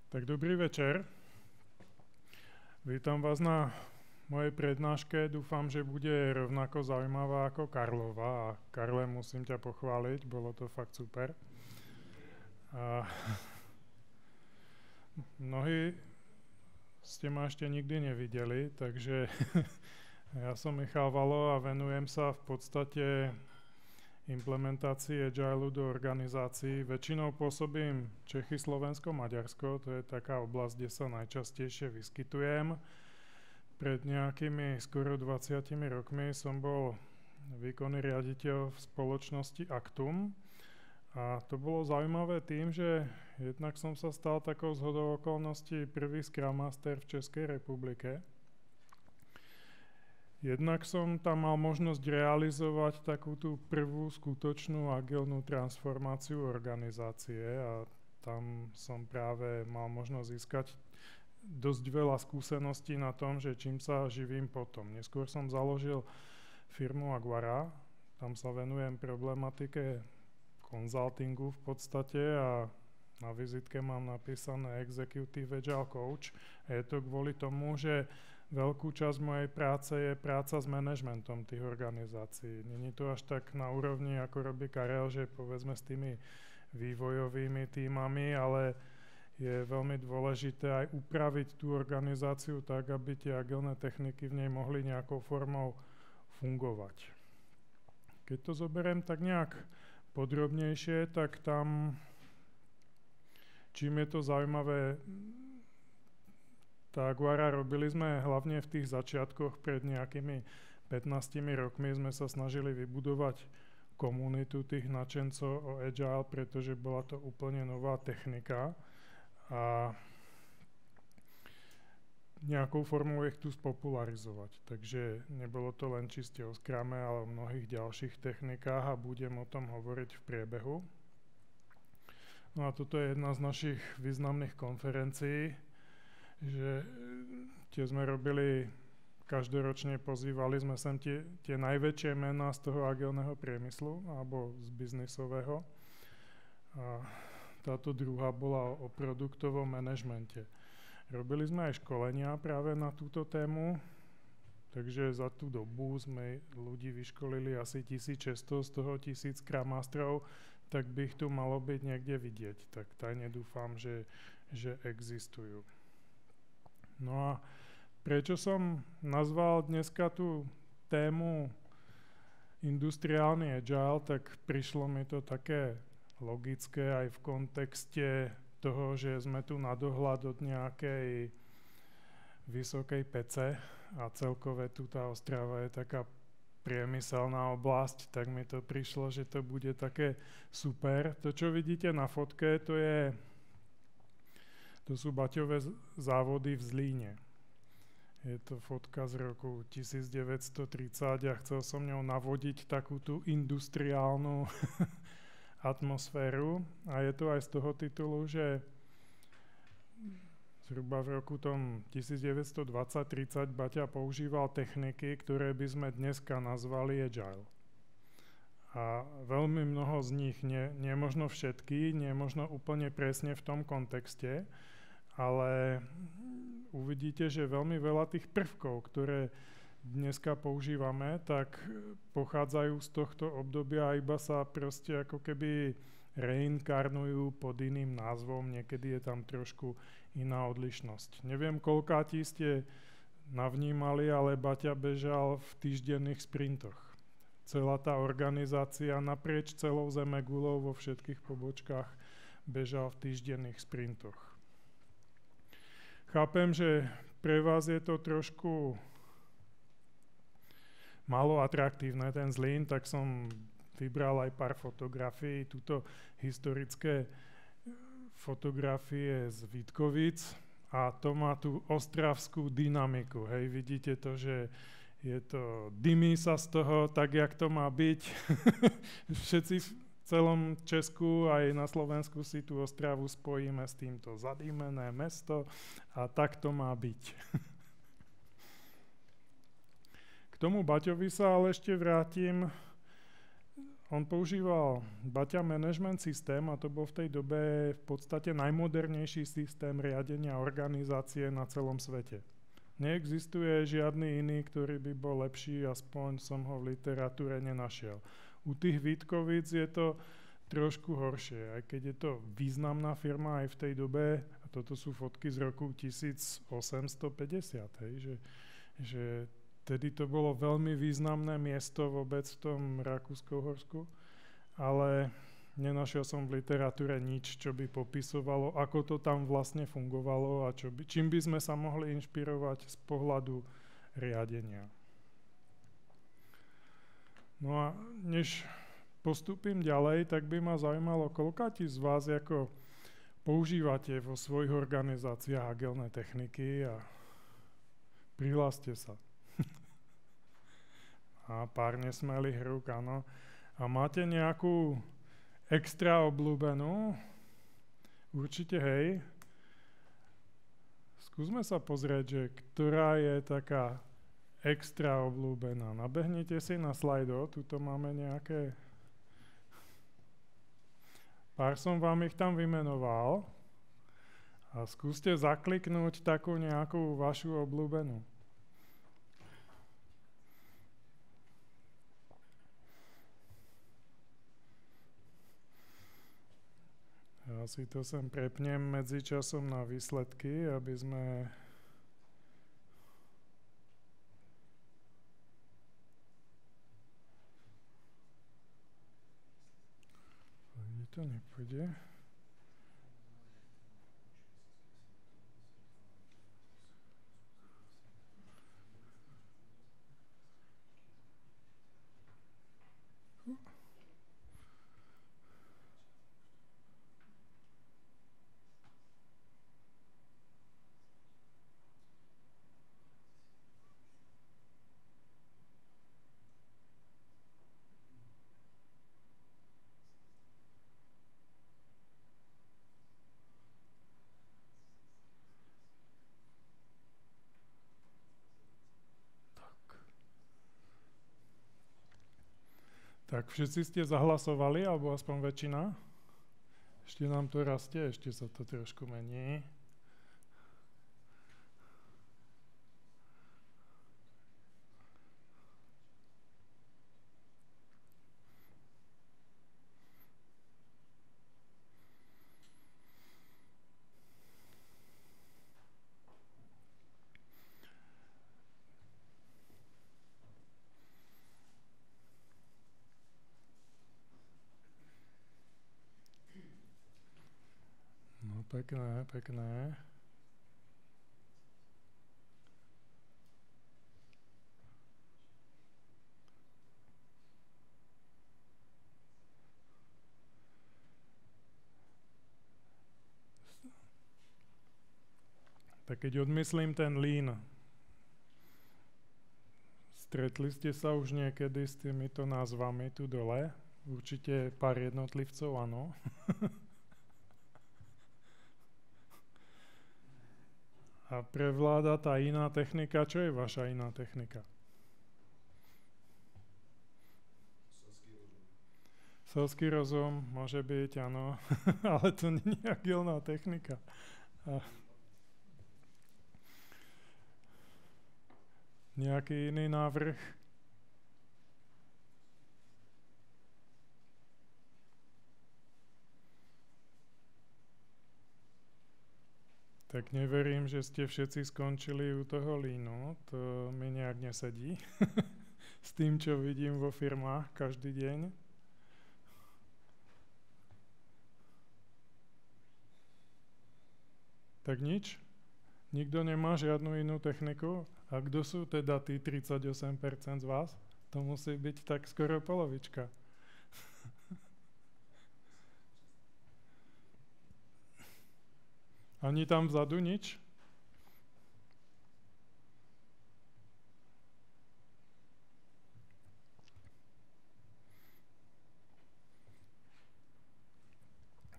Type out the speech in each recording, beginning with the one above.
Tak dobrý večer. Vítam vás na mojej prednáške. Dúfam, že bude rovnako zaujímavá ako Karlova. A Karle, musím ťa pochváliť, bolo to fakt super. A mnohí ste ma ešte nikdy nevideli, takže ja som Michal Valo a venujem sa v podstate implementácii Agile do organizácií. Väčšinou pôsobím Čechy, Slovensko, Maďarsko. To je taká oblasť, kde sa najčastejšie vyskytujem. Pred nejakými skoro 20 rokmi som bol výkonný riaditeľ v spoločnosti Actum. A to bolo zaujímavé tým, že jednak som sa stal takou zhodou okolností prvý Scrum Master v Českej republike. Jednak som tam mal možnosť realizovať takú tú prvú skutočnú agilnú transformáciu organizácie a tam som práve mal možnosť získať dosť veľa skúseností na tom, že čím sa živím potom. Neskôr som založil firmu Aguara, tam sa venujem problematike konzultingu v podstate a na vizitke mám napísané Executive Agile Coach a je to kvôli tomu, že veľkú časť mojej práce je práca s manažmentom tých organizácií. Není to až tak na úrovni, ako robí Karel, že povedzme s tými vývojovými tímami, ale je veľmi dôležité aj upraviť tú organizáciu tak, aby tie agilné techniky v nej mohli nejakou formou fungovať. Keď to zoberiem tak nejak podrobnejšie, tak tam, čím je to zaujímavé, tá Aguara robili sme hlavne v tých začiatkoch, pred nejakými 15 rokmi sme sa snažili vybudovať komunitu tých nadšencov o Agile, pretože bola to úplne nová technika a nejakou formou ich tu spopularizovať. Takže nebolo to len čiste o Scrume, ale o mnohých ďalších technikách a budem o tom hovoriť v priebehu. No a toto je jedna z našich významných konferencií, že tie sme robili každoročne, pozývali sme sem tie najväčšie mená z toho agilného priemyslu alebo z biznisového. A táto druhá bola o produktovom manažmente. Robili sme aj školenia práve na túto tému, takže za tú dobu sme ľudí vyškolili asi 1600, z toho 1000 Scrum Masterov, tak by ich tu malo byť niekde vidieť. Tak tajne dúfam, že existujú. No a prečo som nazval dneska tú tému industriálny agile, tak prišlo mi to také logické aj v kontexte toho, že sme tu na dohľad od nejakej vysokej pece a celkové tu tá Ostrava je taká priemyselná oblasť, tak mi to prišlo, že to bude také super. To, čo vidíte na fotke, to sú baťové závody v Zlíne. Je to fotka z roku 1930 a chcel som ňou navodiť takú tú industriálnu atmosféru. A je to aj z toho titulu, že zhruba v roku tom 1920-30 Baťa používal techniky, ktoré by sme dneska nazvali agile. A veľmi mnoho z nich, nie možno všetky, nie možno úplne presne v tom kontexte, ale uvidíte, že veľmi veľa tých prvkov, ktoré dneska používame, tak pochádzajú z tohto obdobia a iba sa proste ako keby reinkarnujú pod iným názvom, niekedy je tam trošku iná odlišnosť. Neviem, koľkátí ste navnímali, ale Baťa bežal v týždenných sprintoch. Celá tá organizácia naprieč celou Zemegulou vo všetkých pobočkách bežal v týždenných sprintoch. Chápem, že pre vás je to trošku málo atraktívne, ten Zlín, tak som vybral aj pár fotografií. Tuto historické fotografie z Vítkovic a to má tú ostravskú dynamiku. Hej, vidíte to, že je to, dymí sa z toho tak, jak to má byť. Všetci v celom Česku aj na Slovensku si tú Ostravu spojíme s týmto zadýmené mesto a tak to má byť. K tomu Baťovi sa ale ešte vrátim On používal Baťa Management System a to bol v tej dobe v podstate najmodernejší systém riadenia organizácie na celom svete. Neexistuje žiadny iný, ktorý by bol lepší, aspoň som ho v literatúre nenašiel. U tých Vítkovic je to trošku horšie, aj keď je to významná firma aj v tej dobe, a toto sú fotky z roku 1850, že tedy to bolo veľmi významné miesto vôbec v tom Rakúsko-Uhorsku, ale nenašiel som v literatúre nič, čo by popisovalo, ako to tam vlastne fungovalo a čím by sme sa mohli inšpirovať z pohľadu riadenia. No a než postúpim ďalej, tak by ma zaujímalo, koľkáti z vás ako používate vo svojich organizáciách agilné techniky a prihláste sa. A pár nesmelých rúk, áno. A máte nejakú extra obľúbenú? Určite hej. Skúsme sa pozrieť, že ktorá je taká extra obľúbená. Nabehnite si na slajdo, tuto máme nejaké... Pár som vám ich tam vymenoval a skúste zakliknúť takú nejakú vašu obľúbenú. Ja si to sem prepnem medzičasom na výsledky, aby sme... To nepôjde. Tak všetci ste zahlasovali, alebo aspoň väčšina? Ešte nám to rastie, ešte sa to trošku mení. Pekné, pekné. Tak keď odmyslím ten lean, stretli ste sa už niekedy s týmito názvami tu dole? Určite pár jednotlivcov, áno. A prevláda tá iná technika. Čo je vaša iná technika? Selský rozum môže byť, áno, ale to nie je agilná technika. Nejaký iný návrh? Tak neverím, že ste všetci skončili u toho línu. To mi nejak nesedí. S tým, čo vidím vo firmách každý deň. Tak nič? Nikto nemá žiadnu inú techniku? A kto sú teda tí 38% z vás? To musí byť tak skoro polovička. Ani tam vzadu nič?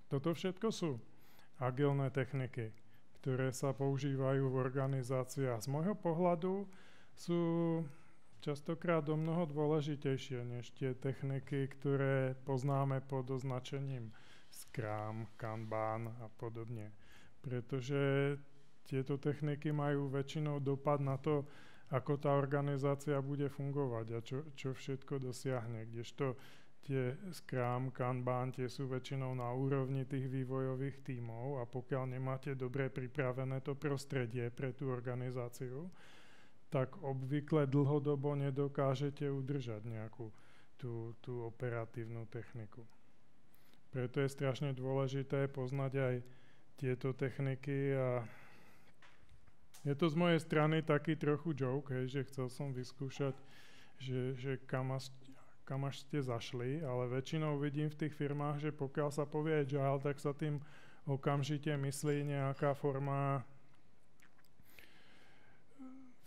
Toto všetko sú agilné techniky, ktoré sa používajú v organizáciách. Z môjho pohľadu sú častokrát o mnoho dôležitejšie než tie techniky, ktoré poznáme pod označením Scrum, Kanban a podobne. Pretože tieto techniky majú väčšinou dopad na to, ako tá organizácia bude fungovať a čo všetko dosiahne. Kdežto tie Scrum, Kanban, tie sú väčšinou na úrovni tých vývojových tímov a pokiaľ nemáte dobre pripravené to prostredie pre tú organizáciu, tak obvykle dlhodobo nedokážete udržať nejakú tú operatívnu techniku. Preto je strašne dôležité poznať aj tieto techniky a je to z mojej strany taký trochu joke, že chcel som vyskúšať, že kam až ste zašli, ale väčšinou vidím v tých firmách, že pokiaľ sa povie agile, tak sa tým okamžite myslí nejaká forma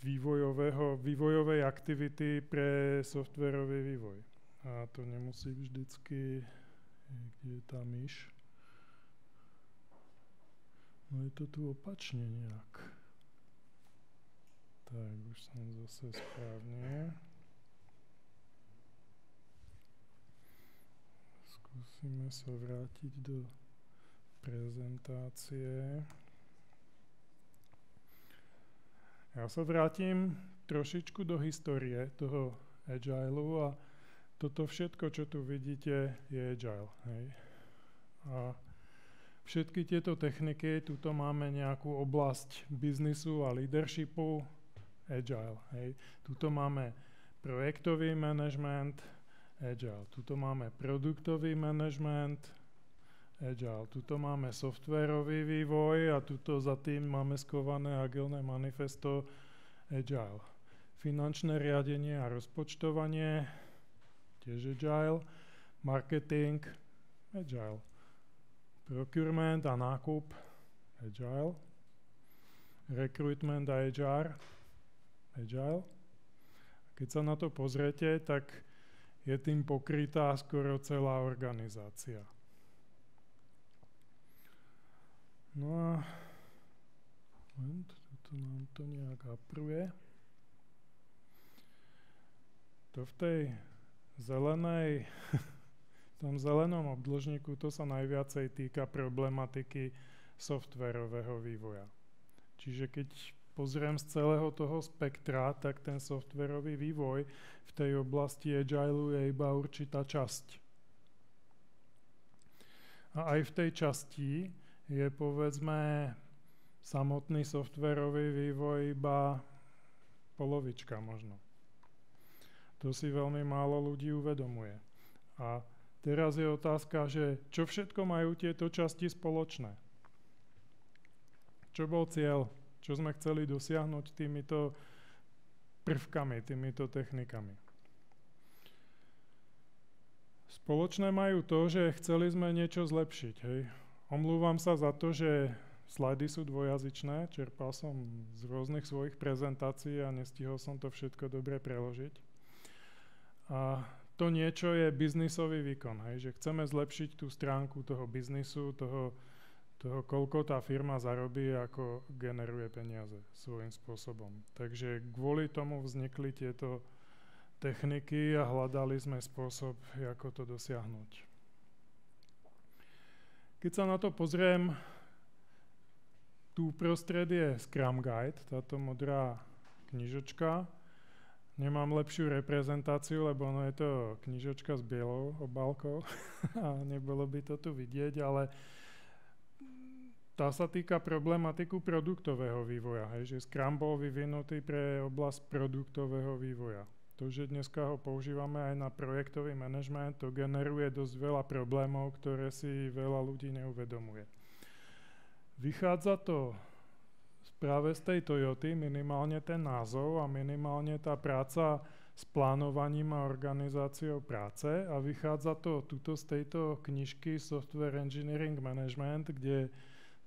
vývojovej aktivity pre softwarový vývoj. A to nemusí vždycky, kde je tá myš. No je to tu opačne nejak. Tak, už som zase správne. Skúsime sa vrátiť do prezentácie. Ja sa vrátim trošičku do histórie toho Agilu a toto všetko, čo tu vidíte, je Agile. Hej. A všetky tieto techniky, tuto máme nejakú oblasť biznisu a leadershipu, Agile. Hej. Tuto máme projektový management, Agile. Tuto máme produktový management, Agile. Tuto máme softwarový vývoj a tuto za tým máme skované agilné manifesto Agile. Finančné riadenie a rozpočtovanie, tiež Agile. Marketing, Agile. Procurement a nákup, Agile. Recruitment a HR, Agile. Keď sa na to pozriete, tak je tým pokrytá skoro celá organizácia. No a tu nám to nejak apruje. To v tej zelenej, v tom zelenom obdĺžniku to sa najviacej týka problematiky softwarového vývoja. Čiže keď pozriem z celého toho spektra, tak ten softwarový vývoj v tej oblasti Agilu je iba určitá časť. A aj v tej časti je povedzme samotný softwarový vývoj iba polovička možno. To si veľmi málo ľudí uvedomuje. A teraz je otázka, že čo všetko majú tieto časti spoločné? Čo bol cieľ? Čo sme chceli dosiahnuť týmito prvkami, týmito technikami? Spoločné majú to, že chceli sme niečo zlepšiť. Hej. Omlúvam sa za to, že slajdy sú dvojazyčné. Čerpal som z rôznych svojich prezentácií a nestihol som to všetko dobre preložiť. A to niečo je biznisový výkon. Hej, že chceme zlepšiť tú stránku toho biznisu, toho, koľko tá firma zarobí, ako generuje peniaze svojím spôsobom. Takže kvôli tomu vznikli tieto techniky a hľadali sme spôsob, ako to dosiahnuť. Keď sa na to pozriem, tu uprostred je Scrum Guide, táto modrá knižočka. Nemám lepšiu reprezentáciu, lebo ono je to knižočka s bielou obálkou a nebolo by to tu vidieť, ale tá sa týka problematiku produktového vývoja. Hej, že Scrum bol vyvinutý pre oblasť produktového vývoja. To, že dneska ho používame aj na projektový manažment, to generuje dosť veľa problémov, ktoré si veľa ľudí neuvedomuje. Vychádza to práve z tej Toyoty, minimálne ten názov a minimálne tá práca s plánovaním a organizáciou práce a vychádza to tuto z tejto knižky Software Engineering Management, kde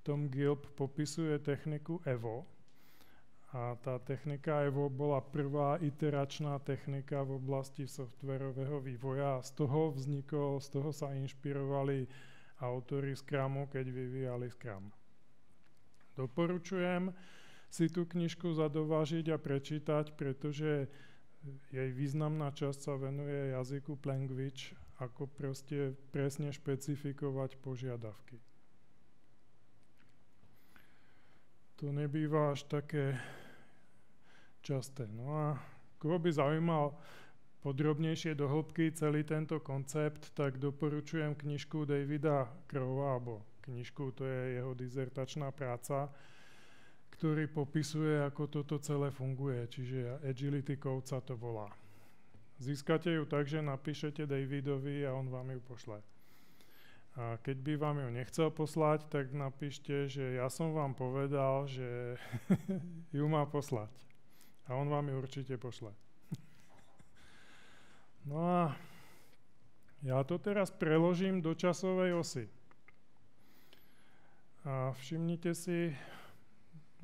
Tom Gilb popisuje techniku EVO. A tá technika EVO bola prvá iteračná technika v oblasti softwarového vývoja a z toho sa inšpirovali autori Scrumu, keď vyvíjali Scrum. Doporučujem si tú knižku zadovážiť a prečítať, pretože jej významná časť sa venuje jazyku language, ako proste presne špecifikovať požiadavky. To nebýva až také časté. No a koho by zaujímal podrobnejšie do hĺbky celý tento koncept, tak doporučujem knižku Davida Crowa, alebo knižku, to je jeho dizertačná práca, ktorý popisuje, ako toto celé funguje, čiže Agility Code sa to volá. Získate ju tak, že napíšete Davidovi a on vám ju pošle. A keď by vám ju nechcel poslať, tak napíšte, že ja som vám povedal, že ju má poslať. A on vám ju určite pošle. No a ja to teraz preložím do časovej osy. A všimnite si,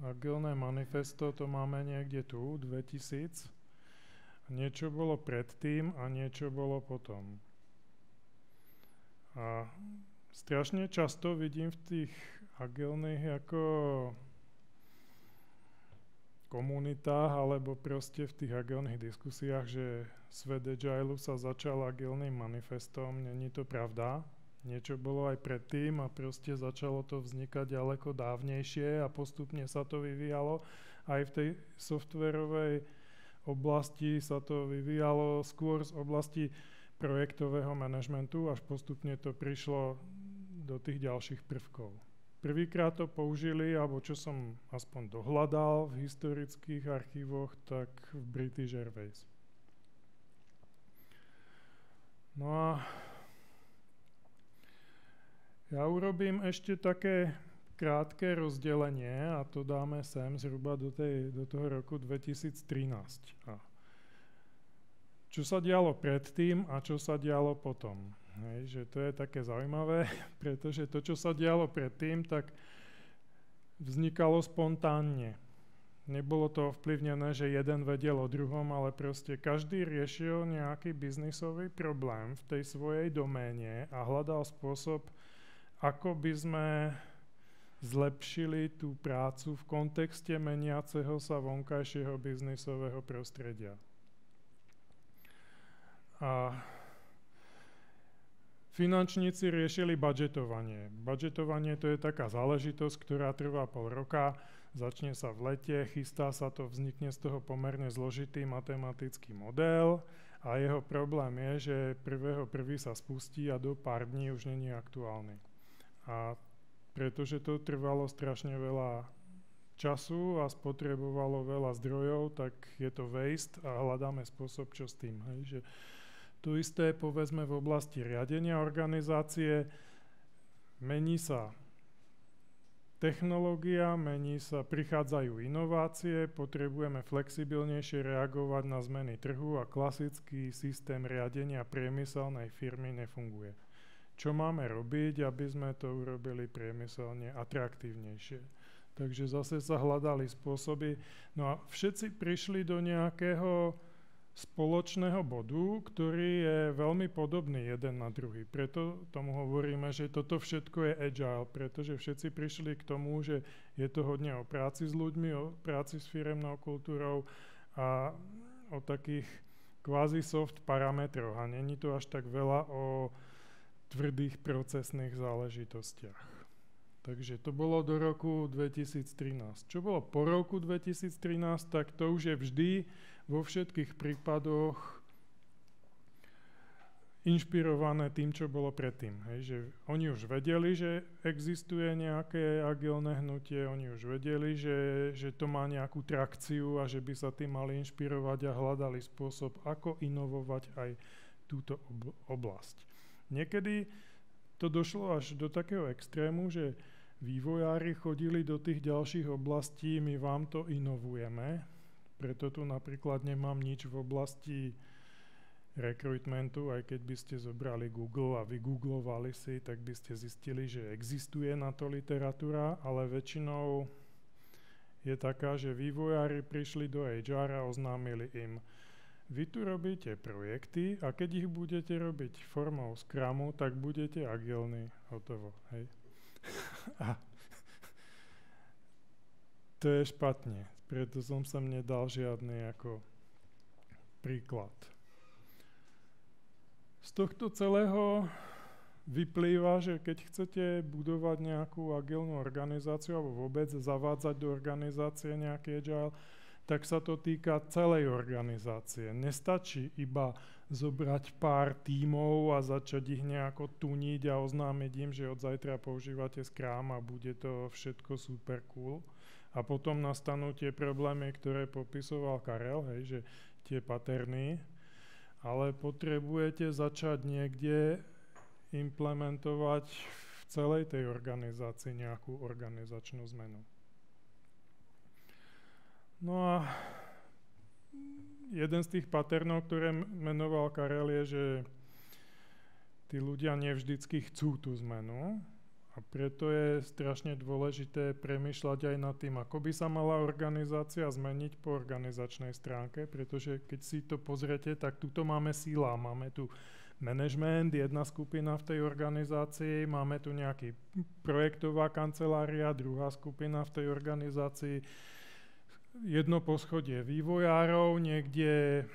Agilné manifesto, to máme niekde tu, 2000. Niečo bolo predtým a niečo bolo potom. A strašne často vidím v tých agilných ako komunitách alebo proste v tých agilných diskusiách, že svet agilu sa začal agilným manifestom. Není to pravda. Niečo bolo aj predtým a proste začalo to vznikať ďaleko dávnejšie a postupne sa to vyvíjalo. Aj v tej softwarovej oblasti sa to vyvíjalo skôr z oblasti projektového manažmentu, až postupne to prišlo do tých ďalších prvkov. Prvýkrát to použili, alebo čo som aspoň dohľadal v historických archívoch, tak v British Airways. No a ja urobím ešte také krátke rozdelenie a to dáme sem zhruba do toho roku 2013. A čo sa dialo predtým a čo sa dialo potom. Hej, že to je také zaujímavé, pretože to, čo sa dialo predtým, tak vznikalo spontánne. Nebolo to ovplyvnené, že jeden vedel o druhom, ale proste každý riešil nejaký biznisový problém v tej svojej doméne a hľadal spôsob, ako by sme zlepšili tú prácu v kontexte meniaceho sa vonkajšieho biznisového prostredia. A finančníci riešili budžetovanie. Budžetovanie to je taká záležitosť, ktorá trvá pol roka, začne sa v lete, chystá sa to, vznikne z toho pomerne zložitý matematický model a jeho problém je, že 1.1. sa spustí a do pár dní už není aktuálny. A pretože to trvalo strašne veľa času a spotrebovalo veľa zdrojov, tak je to waste a hľadáme spôsob, čo s tým. Hej, že to isté povedzme v oblasti riadenia organizácie. Mení sa technológia, prichádzajú inovácie, potrebujeme flexibilnejšie reagovať na zmeny trhu a klasický systém riadenia priemyselnej firmy nefunguje. Čo máme robiť, aby sme to urobili priemyselne atraktívnejšie? Takže zase sa hľadali spôsoby. No a všetci prišli do nejakého spoločného bodu, ktorý je veľmi podobný jeden na druhý. Preto tomu hovoríme, že toto všetko je agile, pretože všetci prišli k tomu, že je to hodne o práci s ľuďmi, o práci s firemnou kultúrou a o takých kvázi soft parametroch. A není to až tak veľa o tvrdých procesných záležitostiach. Takže to bolo do roku 2013. Čo bolo po roku 2013, tak to už je vždy vo všetkých prípadoch inšpirované tým, čo bolo predtým. Hej, že oni už vedeli, že existuje nejaké agilné hnutie, oni už vedeli, že to má nejakú trakciu a že by sa tým mali inšpirovať a hľadali spôsob, ako inovovať aj túto oblasť. Niekedy to došlo až do takého extrému, že vývojári chodili do tých ďalších oblastí, my vám to inovujeme. Preto tu napríklad nemám nič v oblasti rekrutmentu, aj keď by ste zobrali Google a vygooglovali si, tak by ste zistili, že existuje na to literatúra, ale väčšinou je taká, že vývojári prišli do HR a oznámili im, vy tu robíte projekty a keď ich budete robiť formou Scrumu, tak budete agilní. Hotovo. Hej. A to je špatne. Preto som sem nedal žiadny ako príklad. Z tohto celého vyplýva, že keď chcete budovať nejakú agilnú organizáciu alebo vôbec zavádzať do organizácie nejaký agile, tak sa to týka celej organizácie. Nestačí iba zobrať pár tímov a začať ich nejako tuniť a oznámiť im, že od zajtra používate Scrum a bude to všetko super cool. A potom nastanú tie problémy, ktoré popisoval Karel, hej, že tie paterny, ale potrebujete začať niekde implementovať v celej tej organizácii nejakú organizačnú zmenu. No a jeden z tých paternov, ktoré menoval Karel, je, že tí ľudia nevždycky chcú tú zmenu a preto je strašne dôležité premýšľať aj nad tým, ako by sa mala organizácia zmeniť po organizačnej stránke, pretože keď si to pozriete, tak tuto máme síla, máme tu management, jedna skupina v tej organizácii, máme tu nejaký projektová kancelária, druhá skupina v tej organizácii, jedno poschodie vývojárov, niekde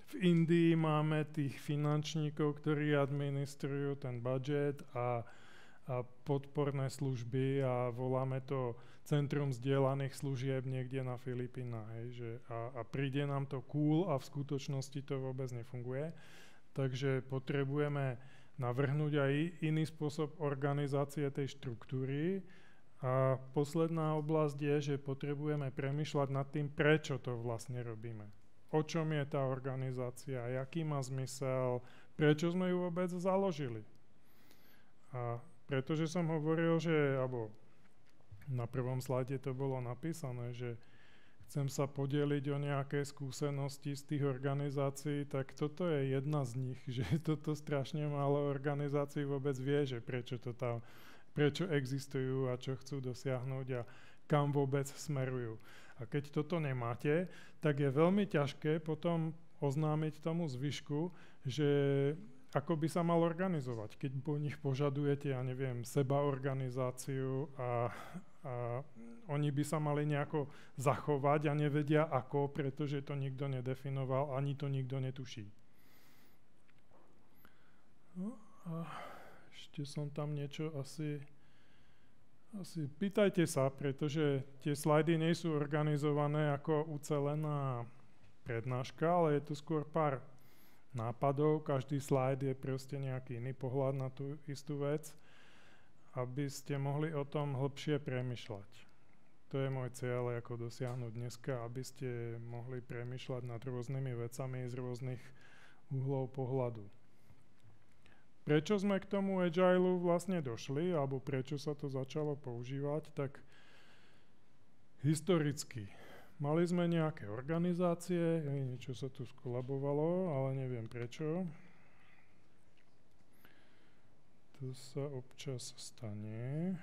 v Indii máme tých finančníkov, ktorí administrujú ten budget a podporné služby a voláme to Centrum zdieľaných služieb niekde na Filipínach. A príde nám to cool a v skutočnosti to vôbec nefunguje. Takže potrebujeme navrhnúť aj iný spôsob organizácie tej štruktúry. A posledná oblasť je, že potrebujeme premýšľať nad tým, prečo to vlastne robíme. O čom je tá organizácia, aký má zmysel, prečo sme ju vôbec založili. A pretože som hovoril, alebo na prvom slajde to bolo napísané, že chcem sa podeliť o nejaké skúsenosti z tých organizácií, tak toto je jedna z nich, že toto strašne málo organizácií vôbec vie, že prečo existujú a čo chcú dosiahnuť a kam vôbec smerujú. A keď toto nemáte, tak je veľmi ťažké potom oznámiť tomu zvyšku, že ako by sa mal organizovať. Keď po nich požadujete, ja neviem, sebaorganizáciu a oni by sa mali nejako zachovať a nevedia ako, pretože to nikto nedefinoval, ani to nikto netuší. No a ešte som tam niečo asi pýtajte sa, pretože tie slajdy nie sú organizované ako ucelená prednáška, ale je tu skôr pár nápadov. Každý slajd je proste nejaký iný pohľad na tú istú vec, aby ste mohli o tom hlbšie premýšľať. To je môj cieľ, ako dosiahnuť dneska, aby ste mohli premýšľať nad rôznymi vecami z rôznych uhlov pohľadu. Prečo sme k tomu Agilu vlastne došli, alebo prečo sa to začalo používať, tak historicky. Mali sme nejaké organizácie, niečo sa tu skolabovalo, ale neviem prečo. To sa občas stane.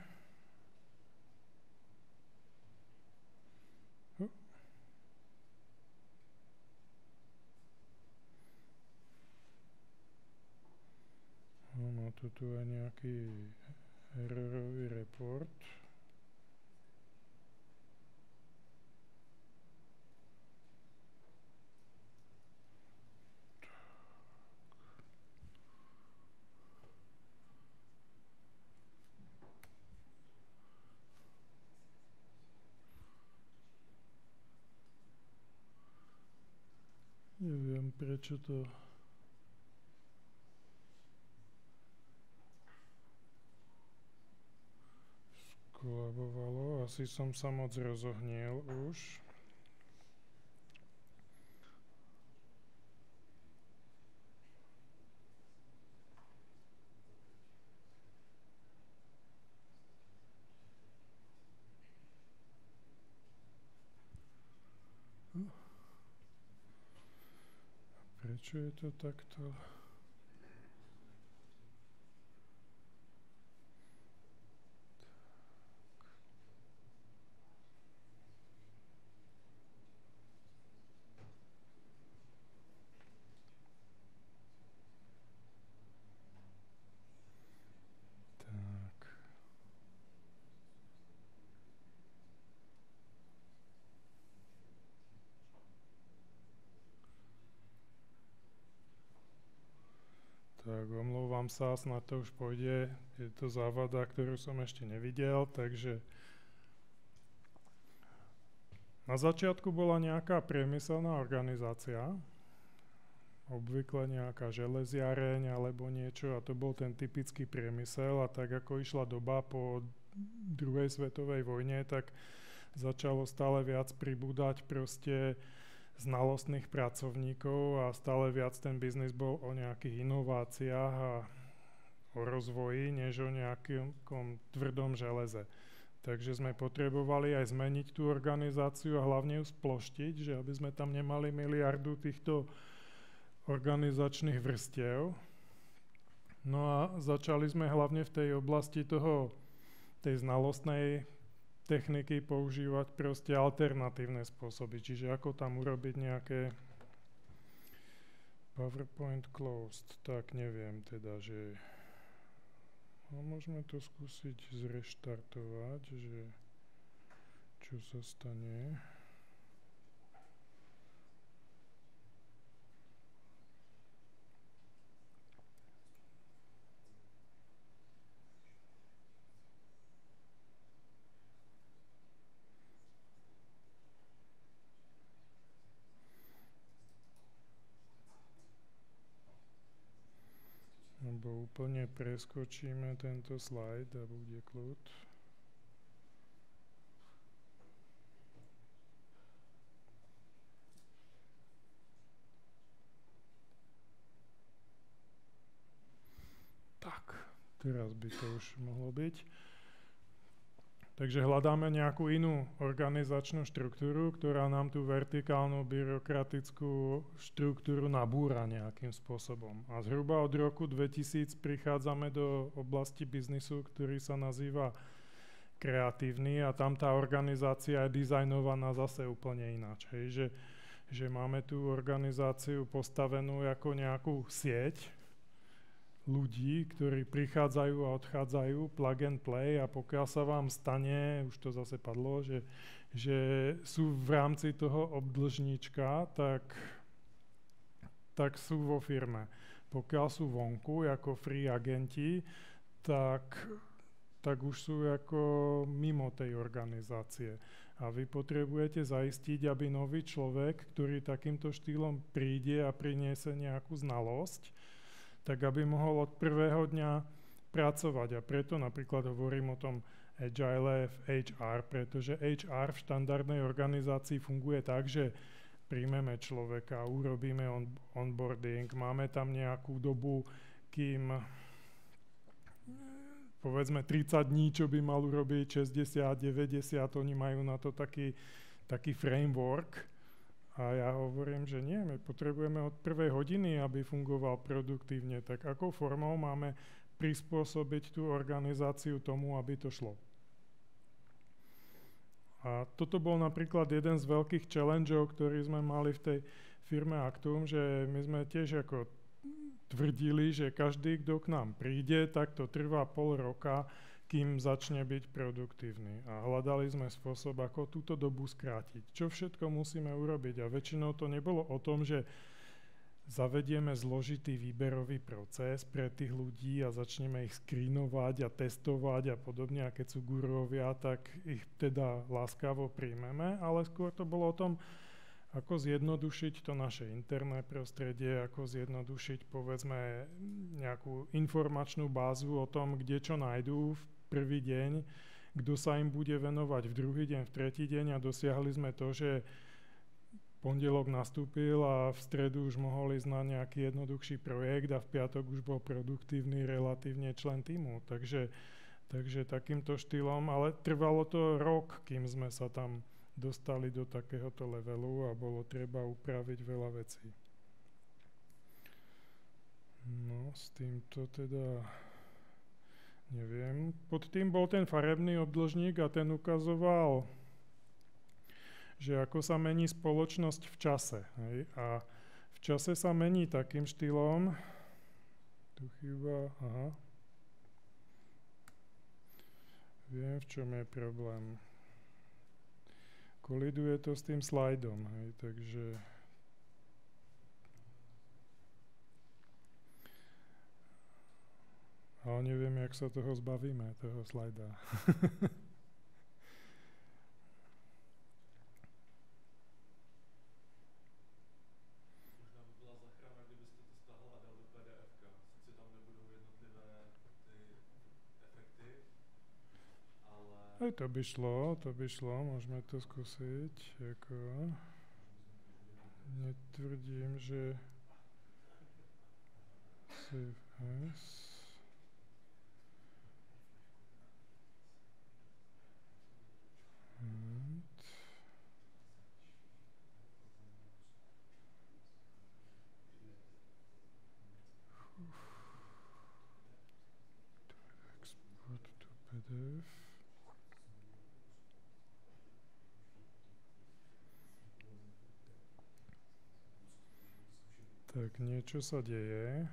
No, tu je nejaký errorový report. Neviem, prečo to skolabovalo. Asi som sa moc rozohniel už. Prečo je to takto? Tak, omlouvám sa, snad to už pôjde. Je to závada, ktorú som ešte nevidel, takže na začiatku bola nejaká priemyselná organizácia, obvykle nejaká železiareň alebo niečo, a to bol ten typický priemysel, a tak ako išla doba po druhej svetovej vojne, tak začalo stále viac pribúdať proste znalostných pracovníkov a stále viac ten biznis bol o nejakých inováciách a o rozvoji, než o nejakom tvrdom železe. Takže sme potrebovali aj zmeniť tú organizáciu a hlavne ju sploštiť, že aby sme tam nemali miliardu týchto organizačných vrstiev. No a začali sme hlavne v tej oblasti tej znalostnej techniky používať proste alternatívne spôsoby. Čiže ako tam urobiť nejaké PowerPoint closed, tak neviem teda, že môžeme to skúsiť zreštartovať, že čo sa stane. Lebo úplne preskočíme tento slajd a bude kľud. Tak, teraz by to už mohlo byť. Takže hľadáme nejakú inú organizačnú štruktúru, ktorá nám tú vertikálnu byrokratickú štruktúru nabúra nejakým spôsobom. A zhruba od roku 2000 prichádzame do oblasti biznisu, ktorý sa nazýva kreatívny, a tam tá organizácia je dizajnovaná zase úplne ináč. Hej, že máme tú organizáciu postavenú ako nejakú sieť ľudí, ktorí prichádzajú a odchádzajú, plug and play, a pokiaľ sa vám stane, už to zase padlo, že sú v rámci toho obdlžníčka, tak sú vo firme. Pokiaľ sú vonku ako free agenti, tak už sú ako mimo tej organizácie. A vy potrebujete zaistiť, aby nový človek, ktorý takýmto štýlom príde a priniesie nejakú znalosť, tak aby mohol od prvého dňa pracovať. A preto napríklad hovorím o tom agile v HR, pretože HR v štandardnej organizácii funguje tak, že príjmeme človeka, urobíme onboarding, máme tam nejakú dobu, kým povedzme 30 dní, čo by mal urobiť, 60, 90, oni majú na to taký framework. A ja hovorím, že nie, my potrebujeme od prvej hodiny, aby fungoval produktívne. Tak akou formou máme prispôsobiť tú organizáciu tomu, aby to šlo? A toto bol napríklad jeden z veľkých challengeov, ktorý sme mali v tej firme Actum, že my sme tiež ako tvrdili, že každý, kto k nám príde, tak to trvá pol roka, kým začne byť produktívny. A hľadali sme spôsob, ako túto dobu skrátiť. Čo všetko musíme urobiť? A väčšinou to nebolo o tom, že zavedieme zložitý výberový proces pre tých ľudí a začneme ich screenovať a testovať a podobne. A keď sú gurovia, tak ich teda láskavo príjmeme. Ale skôr to bolo o tom, ako zjednodušiť to naše interné prostredie, ako zjednodušiť, povedzme, nejakú informačnú bázu o tom, kde čo nájdú v prvý deň, kto sa im bude venovať v druhý deň, v tretí deň, a dosiahli sme to, že pondelok nastúpil a v stredu už mohol ísť na nejaký jednoduchší projekt a v piatok už bol produktívny relatívne člen tímu. Takže takýmto štýlom, ale trvalo to rok, kým sme sa tam dostali do takéhoto levelu a bolo treba upraviť veľa vecí. No, s týmto teda neviem. Pod tým bol ten farebný obdĺžnik a ten ukazoval, že ako sa mení spoločnosť v čase. Hej? A v čase sa mení takým štýlom. Tu chýba, aha. Viem, v čom je problém. Koliduje to s tým slajdom, hej? Takže ale neviem, jak sa toho zbavíme, toho slajda. Aj to by šlo, môžeme to skúsiť. Jako, netvrdím, že save as. Export to PDF. Tak niečo sa deje.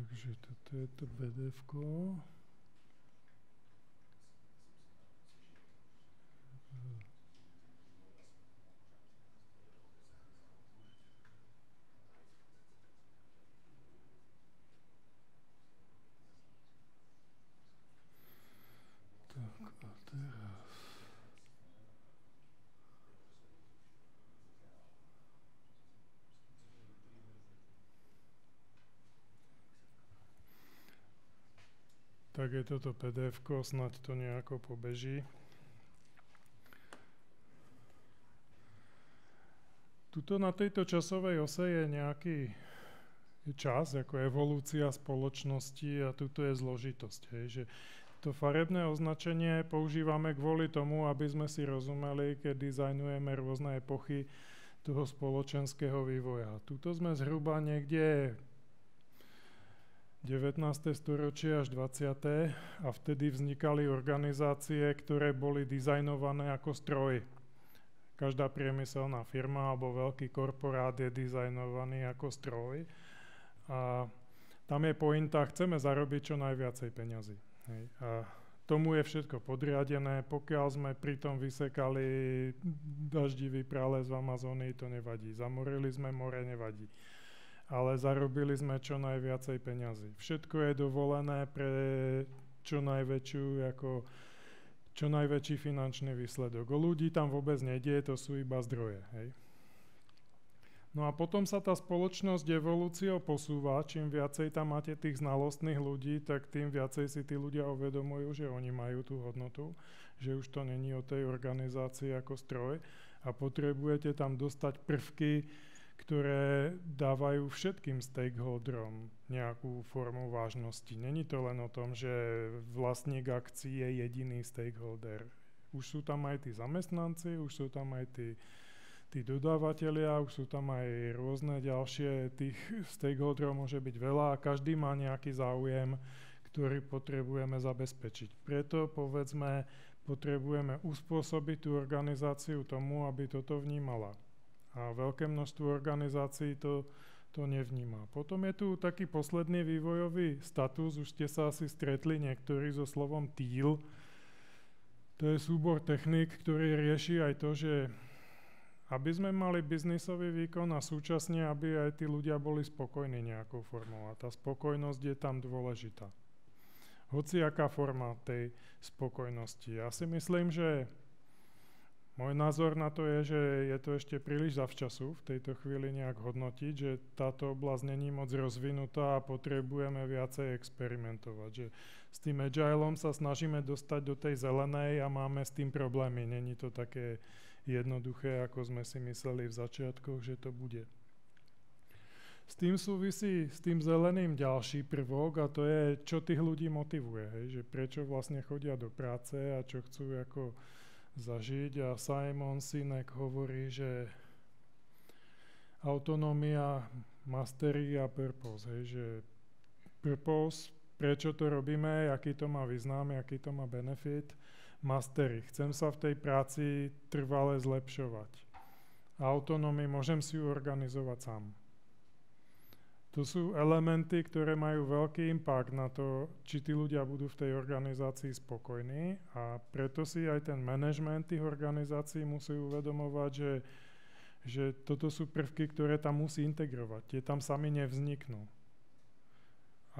Takže toto je to PDF-ko. Tak a teraz. Tak je toto PDF-ko, snad to nejako pobeží. Tuto na tejto časovej ose je nejaký čas, ako evolúcia spoločnosti a tuto je zložitosť. Hej, že to farebné označenie používame kvôli tomu, aby sme si rozumeli, keď dizajnujeme rôzne epochy toho spoločenského vývoja. Tuto sme zhruba niekde 19. storočie až 20. a vtedy vznikali organizácie, ktoré boli dizajnované ako stroj. Každá priemyselná firma alebo veľký korporát je dizajnovaný ako stroj. A tam je pointa, chceme zarobiť čo najviacej peňazí. Hej. A tomu je všetko podriadené. Pokiaľ sme pritom vysekali daždivý prales v Amazónii, to nevadí. Zamorili sme more, nevadí. Ale zarobili sme čo najviacej peňazí. Všetko je dovolené pre čo najväčší finančný výsledok. O ľudí tam vôbec nejde, to sú iba zdroje. Hej. No a potom sa tá spoločnosť evolúciou posúva. Čím viacej tam máte tých znalostných ľudí, tak tým viacej si tí ľudia uvedomujú, že oni majú tú hodnotu, že už to není o tej organizácii ako stroj a potrebujete tam dostať prvky, ktoré dávajú všetkým stakeholderom nejakú formu vážnosti. Není to len o tom, že vlastník akcií je jediný stakeholder. Už sú tam aj tí zamestnanci, už sú tam aj tí dodávateľia, už sú tam aj rôzne ďalšie, tých stakeholderov môže byť veľa a každý má nejaký záujem, ktorý potrebujeme zabezpečiť. Preto, povedzme, potrebujeme uspôsobiť tú organizáciu tomu, aby toto vnímala. A veľké množstvo organizácií to nevníma. Potom je tu taký posledný vývojový status, už ste sa asi stretli niektorí so slovom TEAL. To je súbor techník, ktorý rieši aj to, že aby sme mali biznisový výkon a súčasne, aby aj tí ľudia boli spokojní nejakou formou. A tá spokojnosť je tam dôležitá. Hociaká forma tej spokojnosti. Ja si myslím, že môj názor na to je, že je to ešte príliš zavčasu v tejto chvíli nejak hodnotiť, že táto oblasť není moc rozvinutá a potrebujeme viacej experimentovať. Že s tým agilom sa snažíme dostať do tej zelenej a máme s tým problémy. Není to také jednoduché, ako sme si mysleli v začiatkoch, že to bude. S tým súvisí s tým zeleným ďalší prvok a to je, čo tých ľudí motivuje. Hej? Že prečo vlastne chodia do práce a čo chcú ako zažiť. A Simon Sinek hovorí, že autonómia, mastery a purpose. Hej? Že purpose, prečo to robíme, aký to má význam, aký to má benefit. Mastery, chcem sa v tej práci trvale zlepšovať. a autonómii, môžem si ju organizovať sám. To sú elementy, ktoré majú veľký impact na to, či tí ľudia budú v tej organizácii spokojní, a preto si aj ten manažment tých organizácií musí uvedomovať, že toto sú prvky, ktoré tam musí integrovať. Tie tam sami nevzniknú.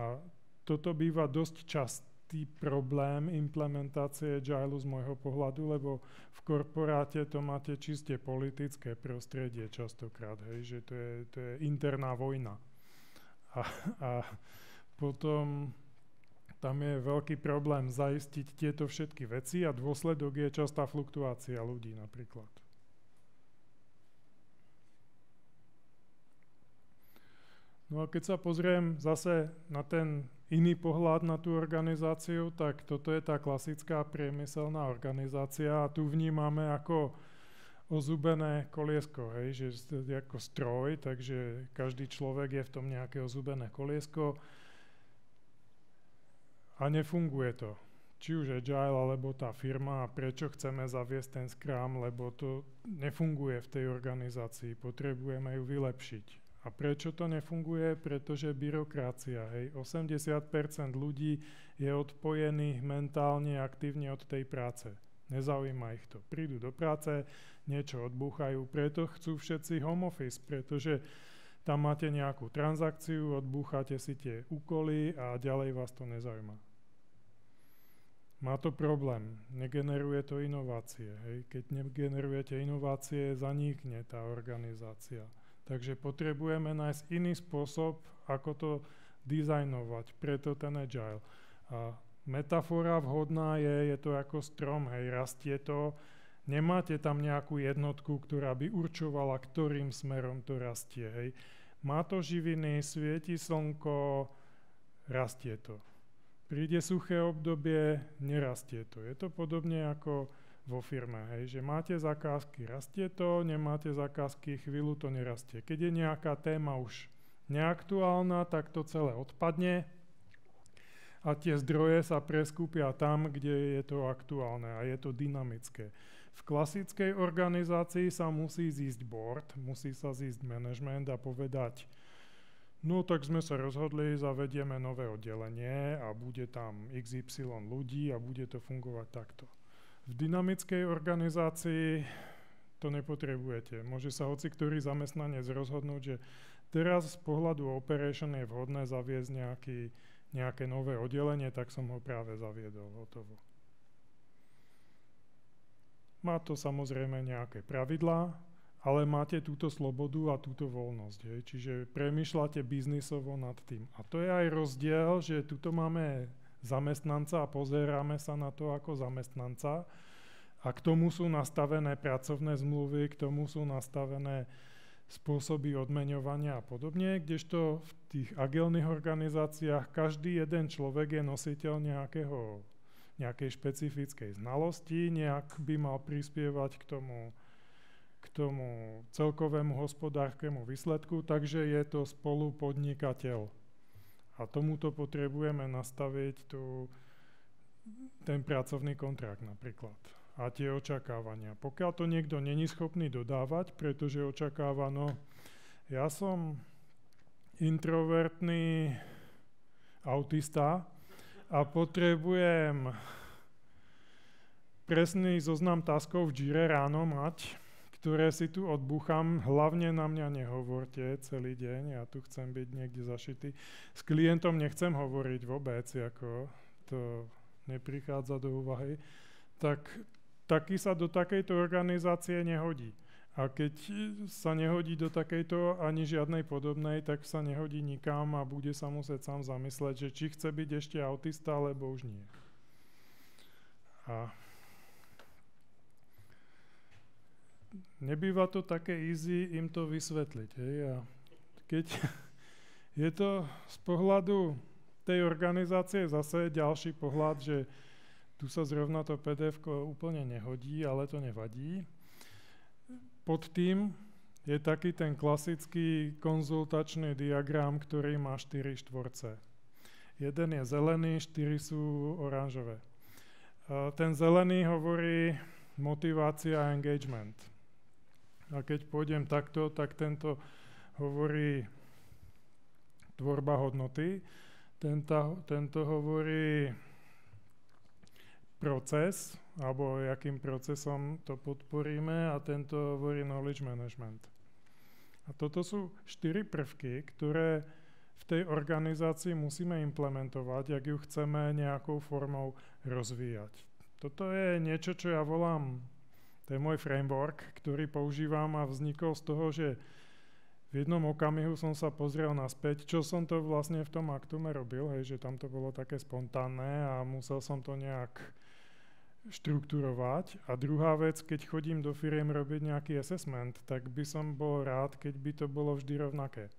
A toto býva dosť častý problém implementácie Agilu z môjho pohľadu, lebo v korporáte to máte čiste politické prostredie častokrát, hej, že to je interná vojna. A potom tam je veľký problém zaistiť tieto všetky veci a dôsledok je častá fluktuácia ľudí napríklad. No a keď sa pozriem zase na ten iný pohľad na tú organizáciu, tak toto je tá klasická priemyselná organizácia a tu vnímame ako ozubené koliesko, hej, že je ako stroj, takže každý človek je v tom nejaké ozubené koliesko a nefunguje to. Či už Agile, alebo tá firma, a prečo chceme zaviesť ten Scrum, lebo to nefunguje v tej organizácii, potrebujeme ju vylepšiť. A prečo to nefunguje? Pretože byrokracia, hej, 80% ľudí je odpojených mentálne aktívne od tej práce. Nezaujíma ich to. Prídu do práce, niečo odbúchajú, preto chcú všetci home office, pretože tam máte nejakú transakciu, odbúchate si tie úkoly a ďalej vás to nezaujíma. Má to problém, negeneruje to inovácie. Hej. Keď negenerujete inovácie, zanikne tá organizácia. Takže potrebujeme nájsť iný spôsob, ako to dizajnovať, preto ten Agile. A metafora vhodná je to ako strom, hej, rastie to, nemáte tam nejakú jednotku, ktorá by určovala, ktorým smerom to rastie, hej. Má to živiny, svieti slnko, rastie to. Príde suché obdobie, nerastie to. Je to podobne ako vo firme, hej, že máte zakázky, rastie to, nemáte zakázky, chvíľu to nerastie. Keď je nejaká téma už neaktuálna, tak to celé odpadne a tie zdroje sa preskúpia tam, kde je to aktuálne a je to dynamické. V klasickej organizácii sa musí zísť board, musí sa zísť management a povedať, no tak sme sa rozhodli, zavedieme nové oddelenie a bude tam XY ľudí a bude to fungovať takto. V dynamickej organizácii to nepotrebujete. Môže sa hociktorý zamestnanec rozhodnúť, že teraz z pohľadu operation je vhodné zaviesť nejaké nové oddelenie, tak som ho práve zaviedol, hotovo. Má to samozrejme nejaké pravidlá, ale máte túto slobodu a túto voľnosť. Hej. Čiže premýšľate biznisovo nad tým. A to je aj rozdiel, že tuto máme zamestnanca a pozeráme sa na to ako zamestnanca a k tomu sú nastavené pracovné zmluvy, k tomu sú nastavené spôsoby odmeňovania a podobne, kdežto v tých agilných organizáciách každý jeden človek je nositeľ nejakej špecifickej znalosti, nejak by mal prispievať k tomu celkovému hospodárskemu výsledku, takže je to spolupodnikateľ. A tomuto potrebujeme nastaviť ten pracovný kontrakt napríklad. A tie očakávania. Pokiaľ to niekto není schopný dodávať, pretože očakáva, no ja som introvertný autista a potrebujem presný zoznam taskov v Jire ráno mať, ktoré si tu odbúcham, hlavne na mňa nehovorte celý deň, ja tu chcem byť niekde zašitý. S klientom nechcem hovoriť vôbec, ako to neprichádza do úvahy, tak taký sa do takejto organizácie nehodí. A keď sa nehodí do takejto ani žiadnej podobnej, tak sa nehodí nikam a bude sa musieť sám zamysleť, že či chce byť ešte autista, alebo už nie. A nebýva to také easy im to vysvetliť. Hej? A keď je to z pohľadu tej organizácie zase ďalší pohľad, že tu sa zrovna to PDF-ko úplne nehodí, ale to nevadí. Pod tým je taký ten klasický konzultačný diagram, ktorý má 4 štvorce. Jeden je zelený, 4 sú oranžové. Ten zelený hovorí motivácia a engagement. A keď pôjdem takto, tak tento hovorí tvorba hodnoty, tento hovorí proces, alebo akým procesom to podporíme, a tento hovorí knowledge management. A toto sú 4 prvky, ktoré v tej organizácii musíme implementovať, ak ju chceme nejakou formou rozvíjať. Toto je niečo, čo ja volám, to je môj framework, ktorý používam a vznikol z toho, že v jednom okamihu som sa pozrel naspäť, čo som to vlastne v tom Actume robil, hej, že tam to bolo také spontánne a musel som to nejak štruktúrovať. A druhá vec, keď chodím do firiem robiť nejaký assessment, tak by som bol rád, keď by to bolo vždy rovnaké.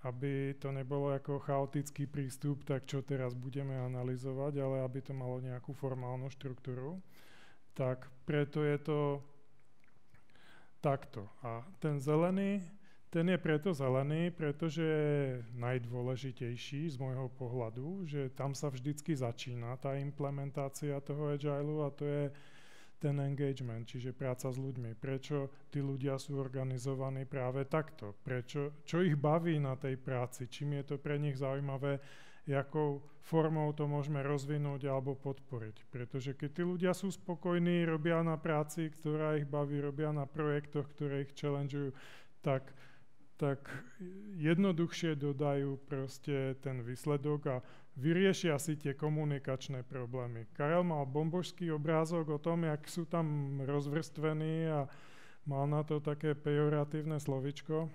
Aby to nebolo ako chaotický prístup, tak čo teraz budeme analyzovať, ale aby to malo nejakú formálnu štruktúru. Tak preto je to takto. A ten zelený, ten je preto zelený, pretože je najdôležitejší z môjho pohľadu, že tam sa vždycky začína tá implementácia toho agilu a to je ten engagement, čiže práca s ľuďmi. Prečo tí ľudia sú organizovaní práve takto? Čo ich baví na tej práci? Čím je to pre nich zaujímavé? Jakou formou to môžeme rozvinúť alebo podporiť? Pretože keď tí ľudia sú spokojní, robia na práci, ktorá ich baví, robia na projektoch, ktoré ich challengeujú, tak jednoduchšie dodajú proste ten výsledok a vyriešia si tie komunikačné problémy. Karel mal bombožský obrázok o tom, jak sú tam rozvrstvení a mal na to také pejoratívne slovičko.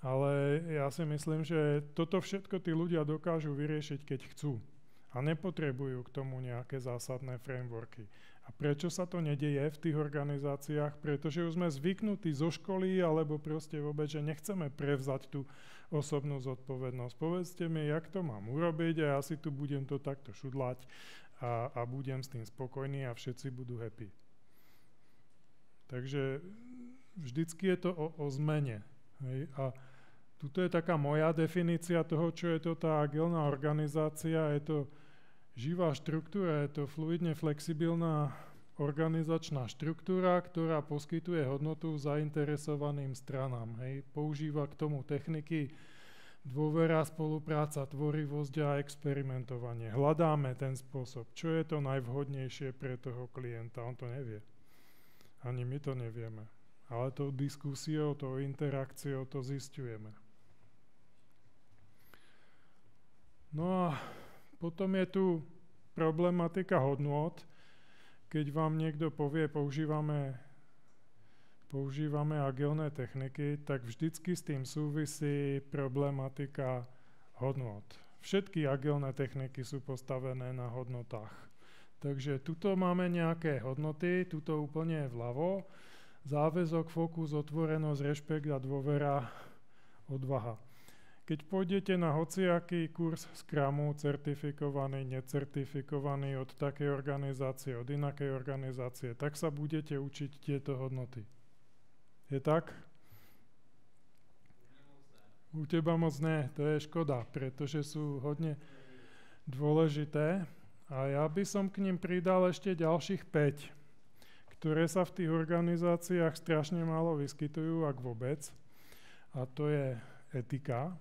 Ale ja si myslím, že toto všetko tí ľudia dokážu vyriešiť, keď chcú. A nepotrebujú k tomu nejaké zásadné frameworky. A prečo sa to nedeje v tých organizáciách? Pretože už sme zvyknutí zo školy, alebo proste vôbec, že nechceme prevzať tú osobnú zodpovednosť. Povedzte mi, jak to mám urobiť a ja si tu budem to takto šudlať a budem s tým spokojný a všetci budú happy. Takže vždycky je to o zmene. Hej? A tuto je taká moja definícia toho, čo je to tá agilná organizácia. Je to živá štruktúra, je to fluidne flexibilná organizačná štruktúra, ktorá poskytuje hodnotu zainteresovaným stranám. Hej. Používa k tomu techniky dôvera, spolupráca, tvorivosť a experimentovanie. Hľadáme ten spôsob, čo je to najvhodnejšie pre toho klienta. On to nevie. Ani my to nevieme. Ale tou diskusiou, tou interakciou to zisťujeme. No a potom je tu problematika hodnôt. Keď vám niekto povie, používame agilné techniky, tak vždycky s tým súvisí problematika hodnôt. Všetky agilné techniky sú postavené na hodnotách. Takže tuto máme nejaké hodnoty, tuto úplne vľavo. Záväzok, fokus, otvorenosť, rešpekt a dôvera, odvaha. Keď pôjdete na hociaký kurz Scrumu, certifikovaný, necertifikovaný od takej organizácie, od inakej organizácie, tak sa budete učiť tieto hodnoty. Je tak? U teba moc ne, to je škoda, pretože sú hodne dôležité. A ja by som k nim pridal ešte ďalších 5, ktoré sa v tých organizáciách strašne málo vyskytujú, ak vôbec. A to je etika.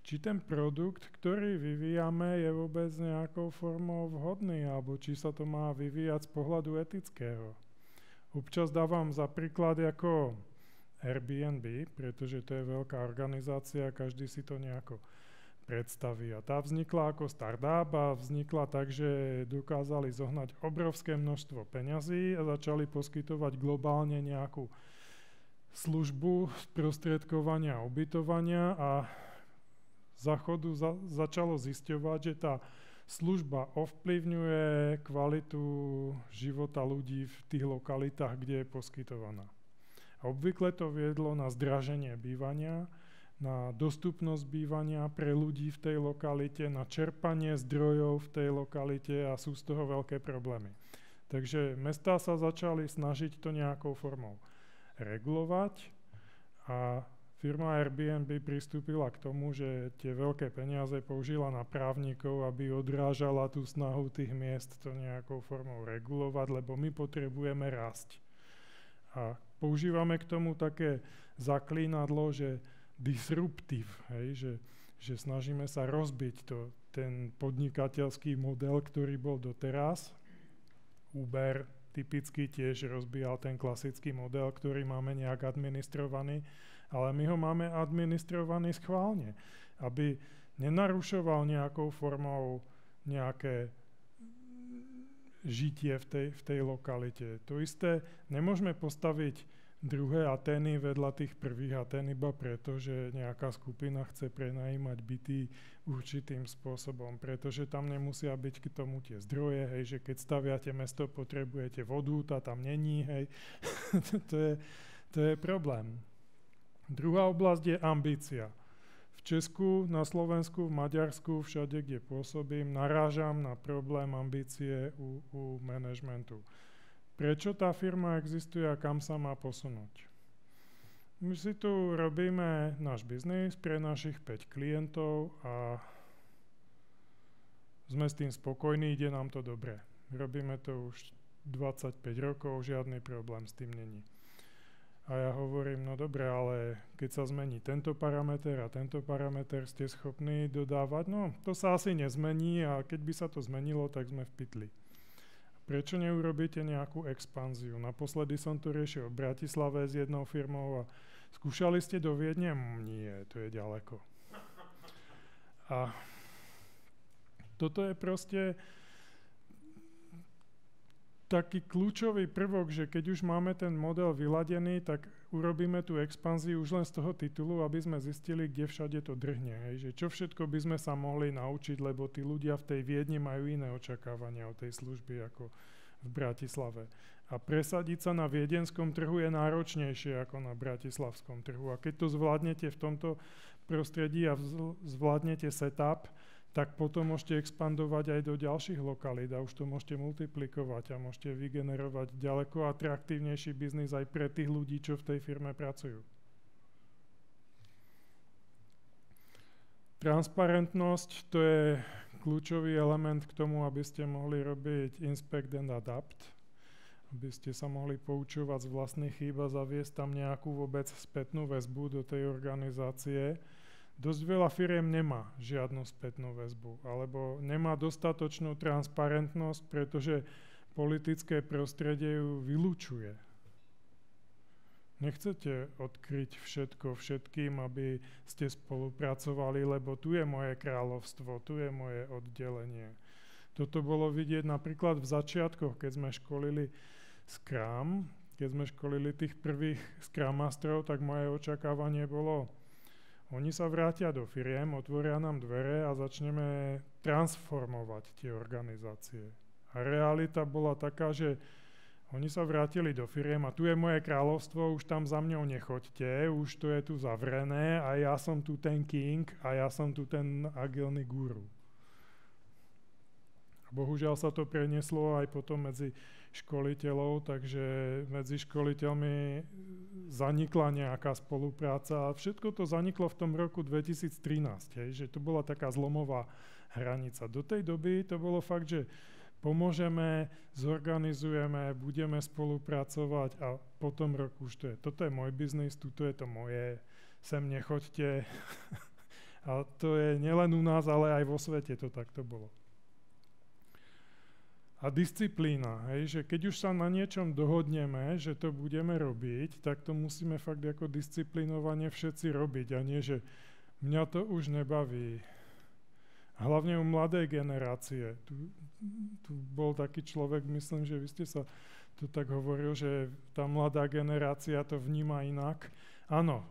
Či ten produkt, ktorý vyvíjame, je vôbec nejakou formou vhodný, alebo či sa to má vyvíjať z pohľadu etického. Občas dávam za príklad ako Airbnb, pretože to je veľká organizácia, každý si to nejako predstaví. A tá vznikla ako startup a vznikla tak, že dokázali zohnať obrovské množstvo peňazí a začali poskytovať globálne nejakú službu sprostredkovania a ubytovania a záchodu začalo zisťovať, že tá služba ovplyvňuje kvalitu života ľudí v tých lokalitách, kde je poskytovaná. A obvykle to viedlo na zdraženie bývania, na dostupnosť bývania pre ľudí v tej lokalite, na čerpanie zdrojov v tej lokalite a sú z toho veľké problémy. Takže mestá sa začali snažiť to nejakou formou regulovať a firma Airbnb pristúpila k tomu, že tie veľké peniaze použila na právnikov, aby odrážala tú snahu tých miest to nejakou formou regulovať, lebo my potrebujeme rásť. A používame k tomu také zaklínadlo, že disruptive, hej, že snažíme sa rozbiť ten podnikateľský model, ktorý bol doteraz. Uber typicky tiež rozbíjal ten klasický model, ktorý máme nejak administrovaný, ale my ho máme administrovaný schválne, aby nenarušoval nejakou formou nejaké žitie v tej lokalite. To isté, nemôžeme postaviť druhé Atény vedľa tých prvých Atén iba preto, že nejaká skupina chce prenajímať byty určitým spôsobom, pretože tam nemusia byť k tomu tie zdroje, hej, že keď staviate mesto, potrebujete vodu, tá tam není, hej. to je problém. Druhá oblasť je ambícia. V Česku, na Slovensku, v Maďarsku, všade, kde pôsobím, narážam na problém ambície u manažmentu. Prečo tá firma existuje a kam sa má posunúť? My si tu robíme náš biznis pre našich 5 klientov a sme s tým spokojní, ide nám to dobre. Robíme to už 25 rokov, žiadny problém s tým není. A ja hovorím, no dobre, ale keď sa zmení tento parameter a tento parameter, ste schopní dodávať? No, to sa asi nezmení a keď by sa to zmenilo, tak sme v pytli. Prečo neurobíte nejakú expanziu? Naposledy som to riešil v Bratislave s jednou firmou a skúšali ste do Viedne? Nie, to je ďaleko. A toto je proste taký kľúčový prvok, že keď už máme ten model vyladený, tak urobíme tú expanziu už len z toho titulu, aby sme zistili, kde všade to drhne. Hej? Že čo všetko by sme sa mohli naučiť, lebo tí ľudia v tej Viedni majú iné očakávania od tej služby ako v Bratislave. A presadiť sa na viedenskom trhu je náročnejšie ako na bratislavskom trhu. A keď to zvládnete v tomto prostredí a zvládnete setup, tak potom môžete expandovať aj do ďalších lokalít a už to môžete multiplikovať a môžete vygenerovať ďaleko atraktívnejší biznis aj pre tých ľudí, čo v tej firme pracujú. Transparentnosť, to je kľúčový element k tomu, aby ste mohli robiť inspect and adapt, aby ste sa mohli poučovať z vlastných chýb a zaviesť tam nejakú vôbec spätnú väzbu do tej organizácie. Dosť veľa firiem nemá žiadnu spätnú väzbu, alebo nemá dostatočnú transparentnosť, pretože politické prostredie ju vylúčuje. Nechcete odkryť všetko všetkým, aby ste spolupracovali, lebo tu je moje kráľovstvo, tu je moje oddelenie. Toto bolo vidieť napríklad v začiatkoch, keď sme školili Scrum, keď sme školili tých prvých Scrum Masterov, tak moje očakávanie bolo, oni sa vrátia do firiem, otvoria nám dvere a začneme transformovať tie organizácie. A realita bola taká, že oni sa vrátili do firiem a tu je moje kráľovstvo, už tam za mňou nechoďte, už to je tu zavrené a ja som tu ten king a ja som tu ten agilný guru. Bohužiaľ sa to prenieslo aj potom medzi školiteľov, takže medzi školiteľmi zanikla nejaká spolupráca a všetko to zaniklo v tom roku 2013, že to bola taká zlomová hranica. Do tej doby to bolo fakt, že pomôžeme, zorganizujeme, budeme spolupracovať a po tom roku už to je, toto je môj biznis, tuto je to moje, sem nechoďte. A to je nielen u nás, ale aj vo svete to takto bolo. A disciplína, že keď už sa na niečom dohodneme, že to budeme robiť, tak to musíme fakt ako disciplinovane všetci robiť a nie, že mňa to už nebaví. Hlavne u mladej generácie. Tu bol taký človek, myslím, že vy ste sa tu tak hovoril, že tá mladá generácia to vníma inak. Áno,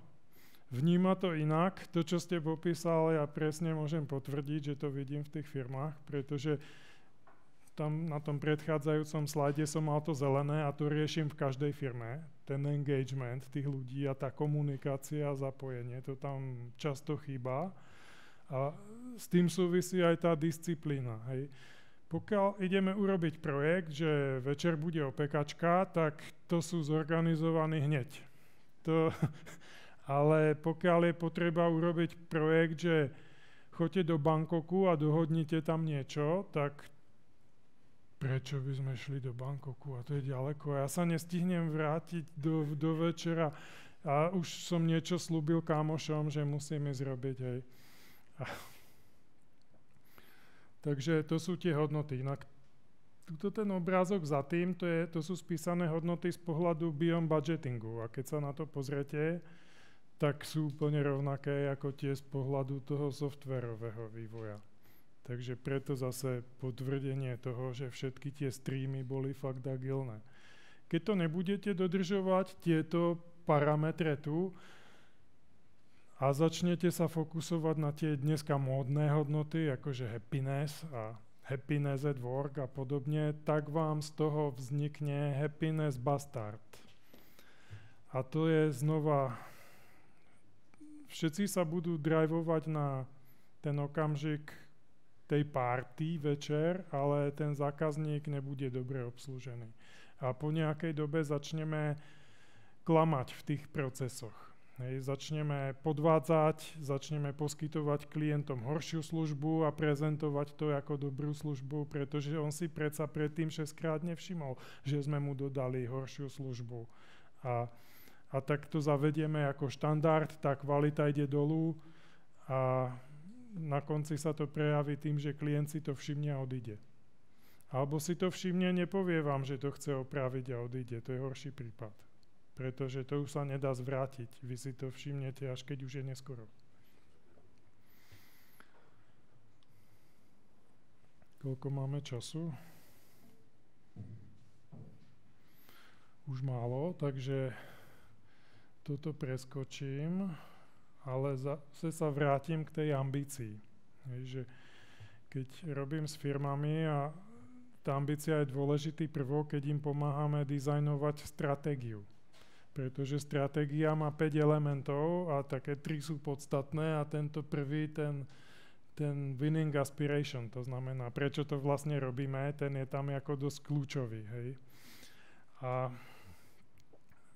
vníma to inak. To, čo ste popísali, ja presne môžem potvrdiť, že to vidím v tých firmách, pretože tam na tom predchádzajúcom slajde som mal to zelené a to riešim v každej firme. Ten engagement tých ľudí a tá komunikácia a zapojenie, to tam často chýba. A s tým súvisí aj tá disciplína. Hej. Pokiaľ ideme urobiť projekt, že večer bude opekačka, tak to sú zorganizovaní hneď. Ale pokiaľ je potreba urobiť projekt, že choďte do Bangkoku a dohodnite tam niečo, tak prečo by sme šli do Bangkoku a to je ďaleko. Ja sa nestihnem vrátiť do večera a už som niečo slúbil kámošom, že musím ísť robiť. Hej. Takže to sú tie hodnoty. Tuto ten obrázok za tým, to sú spísané hodnoty z pohľadu beyond budgetingu. A keď sa na to pozriete, tak sú úplne rovnaké ako tie z pohľadu toho softwarového vývoja. Takže preto zase potvrdenie toho, že všetky tie streamy boli fakt agilné. Keď to nebudete dodržovať, tieto parametre tu, a začnete sa fokusovať na tie dneska módne hodnoty, akože happiness a happiness at work a podobne, tak vám z toho vznikne happiness bastard. A to je znova, všetci sa budú drivovať na ten okamžik tej party večer, ale ten zákazník nebude dobre obslužený. A po nejakej dobe začneme klamať v tých procesoch. Hej, začneme podvádzať, začneme poskytovať klientom horšiu službu a prezentovať to ako dobrú službu, pretože on si predsa predtým 6-krát nevšimol, že sme mu dodali horšiu službu. A tak to zavedieme ako štandard, tá kvalita ide dolu a na konci sa to prejaví tým, že klient si to všimne a odíde. Alebo si to všimne, nepovie vám, že to chce opraviť a odíde. To je horší prípad. Pretože to už sa nedá zvrátiť. Vy si to všimnete, až keď už je neskoro. Koľko máme času? Už málo, takže toto preskočím, ale zase sa vrátim k tej ambícii. Že keď robím s firmami a tá ambícia je dôležitý prvok, keď im pomáhame dizajnovať stratégiu. Pretože stratégia má 5 elementov a také 3 sú podstatné a tento prvý, ten winning aspiration, to znamená, prečo to vlastne robíme, ten je tam ako dosť kľúčový. Hej. A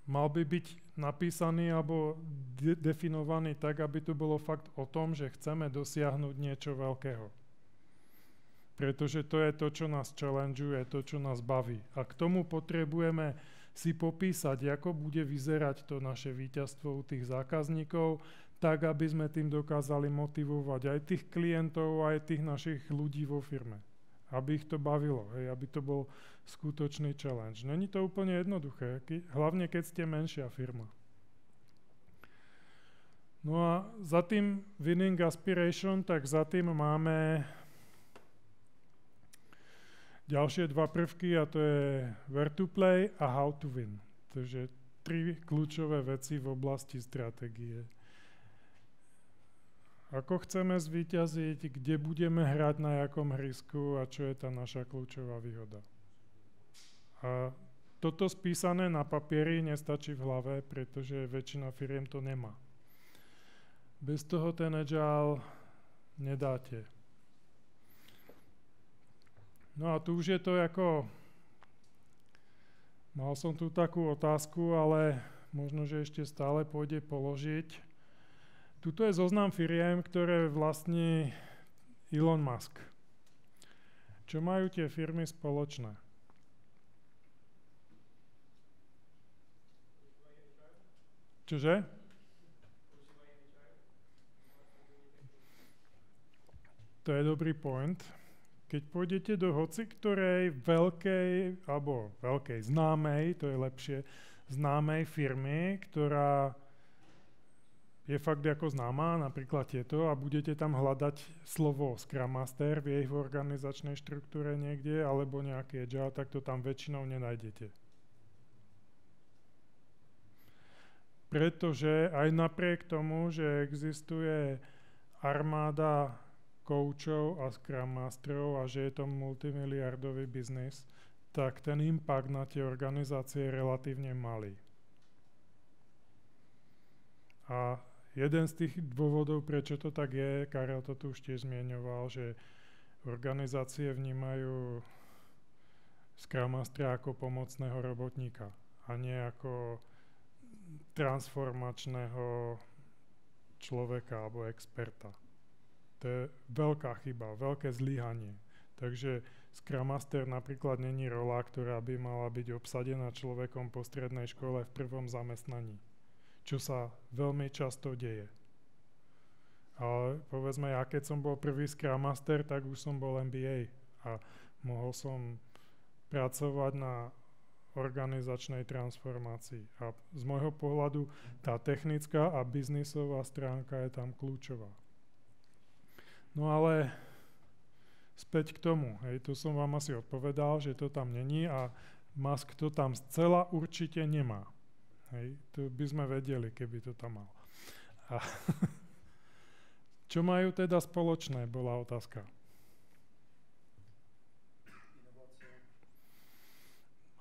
mal by byť napísaný alebo definovaný tak, aby to bolo fakt o tom, že chceme dosiahnuť niečo veľkého. Pretože to je to, čo nás challengeuje, to, čo nás baví. A k tomu potrebujeme si popísať, ako bude vyzerať to naše víťazstvo u tých zákazníkov, tak, aby sme tým dokázali motivovať aj tých klientov, aj tých našich ľudí vo firme. Aby ich to bavilo, hej, aby to bol skutočný challenge. Není to úplne jednoduché, hlavne keď ste menšia firma. No a za tým winning aspiration, tak za tým máme ďalšie 2 prvky a to je where to play a how to win. Takže 3 kľúčové veci v oblasti stratégie. Ako chceme zvíťaziť, kde budeme hrať na jakom hrisku a čo je tá naša kľúčová výhoda. A toto spísané na papieri nestačí v hlave, pretože väčšina firiem to nemá. Bez toho ten agile nedáte. No a tu už je to ako, mal som tu takú otázku, ale možno, že ešte stále pôjde položiť. Tuto je zoznam firiem, ktoré vlastní Elon Musk. Čo majú tie firmy spoločné? Čože? To je dobrý point. Keď pôjdete do hoci ktorej veľkej, alebo veľkej známej, to je lepšie, známej firmy, ktorá je fakt ako známa, napríklad tieto, a budete tam hľadať slovo Scrum Master v jej organizačnej štruktúre niekde, alebo nejaký agile, tak to tam väčšinou nenájdete. Pretože aj napriek tomu, že existuje armáda koučov a Scrum Masterov a že je to multimiliardový biznis, tak ten impact na tie organizácie je relatívne malý. A jeden z tých dôvodov, prečo to tak je, Karel to tu už tiež zmieňoval, že organizácie vnímajú Scrum Mastera ako pomocného robotníka a nie ako transformačného človeka alebo experta. To je veľká chyba, veľké zlyhanie. Takže Scrum Master napríklad není rola, ktorá by mala byť obsadená človekom po strednej škole v prvom zamestnaní, čo sa veľmi často deje. Ale povedzme, ja keď som bol prvý Scrum Master, tak už som bol MBA a mohol som pracovať na organizačnej transformácii. A z môjho pohľadu tá technická a biznisová stránka je tam kľúčová. No ale späť k tomu. Hej, tu som vám asi odpovedal, že to tam není a Musk to tam zcela určite nemá. Hej, to by sme vedeli, keby to tam mal. A čo majú teda spoločné, bola otázka.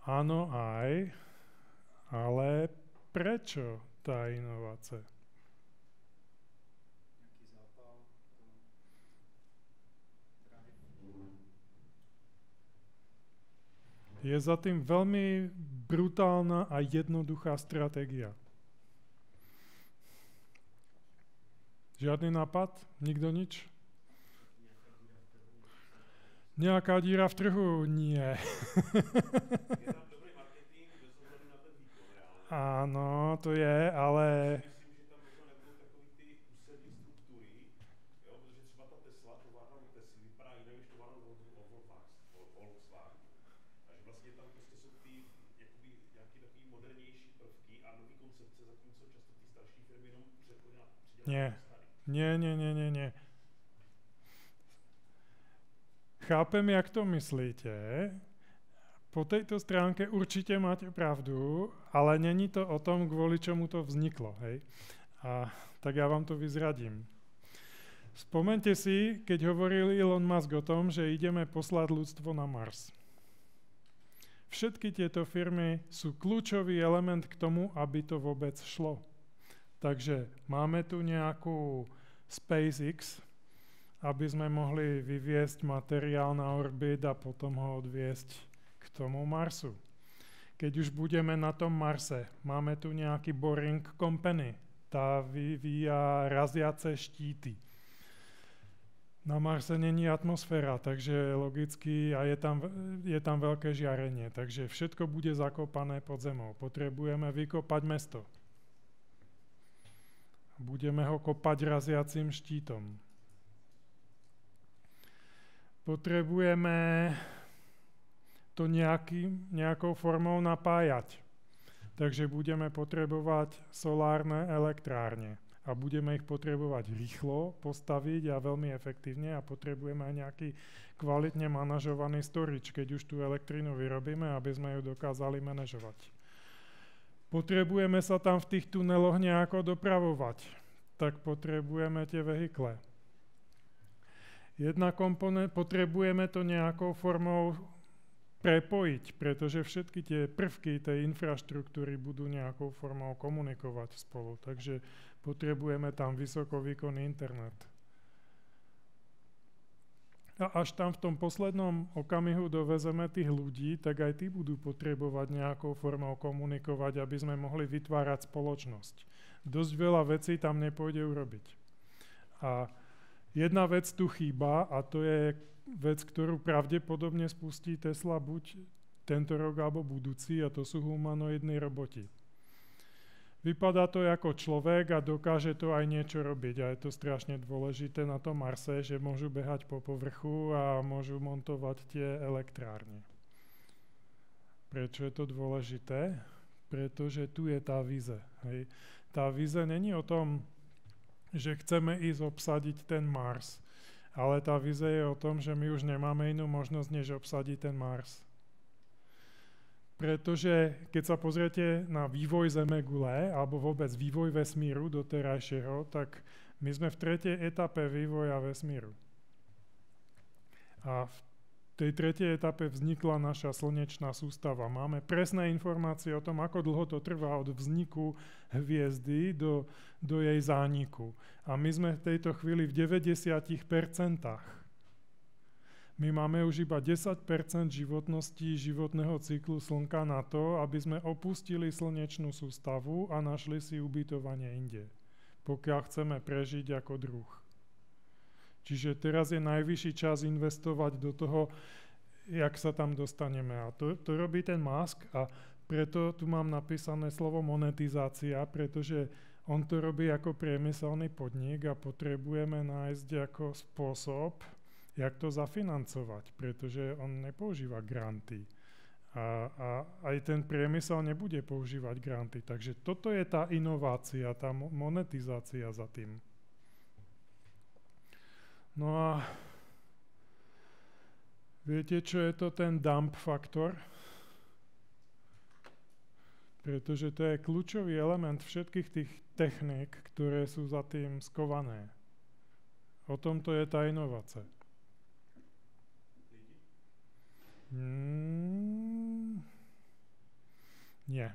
Áno, aj, ale prečo tá inovácia? Je za tým veľmi brutálna a jednoduchá stratégia. Žiadny nápad? Nikto nič? Nejaká díra v trhu? Nie. Je tam dobrý marketing bez ohledu na ten výkon reálne. Áno, to je, ale... Myslím, že tam možná nebudou takový ty ústřední struktury, jo, protože třeba ta Tesla, továrna u Tesly, vypadá jinak než továrna Volkswagen. Takže vlastně tam prostě jsou ty jakoby nějaký takový modernější prvky a nový koncepce, zatímco často ty starší firmy jenom přidělají Nie. Chápem, jak to myslíte. Po tejto stránke určite máte pravdu, ale není to o tom, kvôli čomu to vzniklo. Hej? A tak ja vám to vyzradím. Spomeňte si, keď hovoril Elon Musk o tom, že ideme poslať ľudstvo na Mars. Všetky tieto firmy sú kľúčový element k tomu, aby to vôbec šlo. Takže máme tu nejakú SpaceX, aby sme mohli vyviesť materiál na orbit a potom ho odviesť k tomu Marsu. Keď už budeme na tom Marse, máme tu nejaký Boring Company, tá vyvíja raziace štíty. Na Marse není atmosféra, takže logicky a je tam veľké žiarenie, takže všetko bude zakopané pod zemou. Potrebujeme vykopať mesto. Budeme ho kopať raziacím štítom. Potrebujeme to nejakou formou napájať. Takže budeme potrebovať solárne elektrárne a budeme ich potrebovať rýchlo postaviť a veľmi efektívne a potrebujeme aj nejaký kvalitne manažovaný storage, keď už tú elektrinu vyrobíme, aby sme ju dokázali manažovať. Potrebujeme sa tam v tých tuneloch nejako dopravovať, tak potrebujeme tie vehikle. Potrebujeme to nejakou formou prepojiť, pretože všetky tie prvky tej infraštruktúry budú nejakou formou komunikovať spolu. Takže potrebujeme tam vysokovýkonný internet. A až tam v tom poslednom okamihu dovezeme tých ľudí, tak aj tí budú potrebovať nejakou formou komunikovať, aby sme mohli vytvárať spoločnosť. Dosť veľa vecí tam nepôjde urobiť. A jedna vec tu chýba a to je vec, ktorú pravdepodobne spustí Tesla buď tento rok alebo budúci a to sú humanoidní roboti. Vypadá to ako človek a dokáže to aj niečo robiť a je to strašne dôležité na tom Marse, že môžu behať po povrchu a môžu montovať tie elektrárne. Prečo je to dôležité? Pretože tu je tá víze. Hej. Tá víze není o tom, že chceme ísť obsadiť ten Mars. Ale tá vízia je o tom, že my už nemáme inú možnosť, než obsadiť ten Mars. Pretože keď sa pozriete na vývoj Zemegule, alebo vôbec vývoj vesmíru doterajšieho, tak my sme v tretej etape vývoja vesmíru. A v tej tretej etape vznikla naša slnečná sústava. Máme presné informácie o tom, ako dlho to trvá od vzniku hviezdy do jej zániku. A my sme v tejto chvíli v 90%. My máme už iba 10% životnosti životného cyklu Slnka na to, aby sme opustili slnečnú sústavu a našli si ubytovanie inde, pokiaľ chceme prežiť ako druh. Čiže teraz je najvyšší čas investovať do toho. jak sa tam dostaneme. A to robí ten Musk a preto tu mám napísané slovo monetizácia, pretože on to robí ako priemyselný podnik a potrebujeme nájsť ako spôsob, jak to zafinancovať, pretože on nepoužíva granty. A aj ten priemysel nebude používať granty. Takže toto je tá inovácia, tá monetizácia za tým. No a viete, čo je to ten dump faktor? Pretože to je kľúčový element všetkých tých techník, ktoré sú za tým skované. O tomto je tá inovácia. Nie.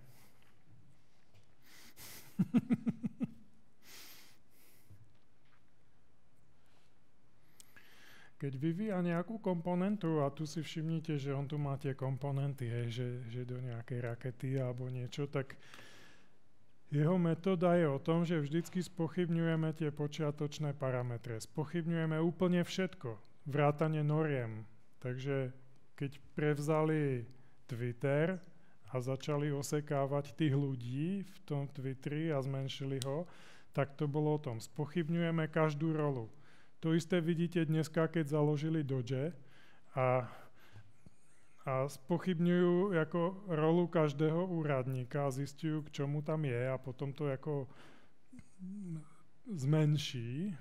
Keď vyvíja nejakú komponentu, a tu si všimnite, že on tu má tie komponenty, hej, že do nejakej rakety alebo niečo, tak jeho metóda je o tom, že vždycky spochybňujeme tie počiatočné parametre. Spochybňujeme úplne všetko, vrátane noriem. Takže keď prevzali Twitter a začali osekávať tých ľudí v tom Twitteri a zmenšili ho, tak to bolo o tom. Spochybňujeme každú rolu. To isté vidíte dneska, keď založili Doge a spochybňujú ako rolu každého úradníka a zistujú, k čomu tam je a potom to ako zmenší.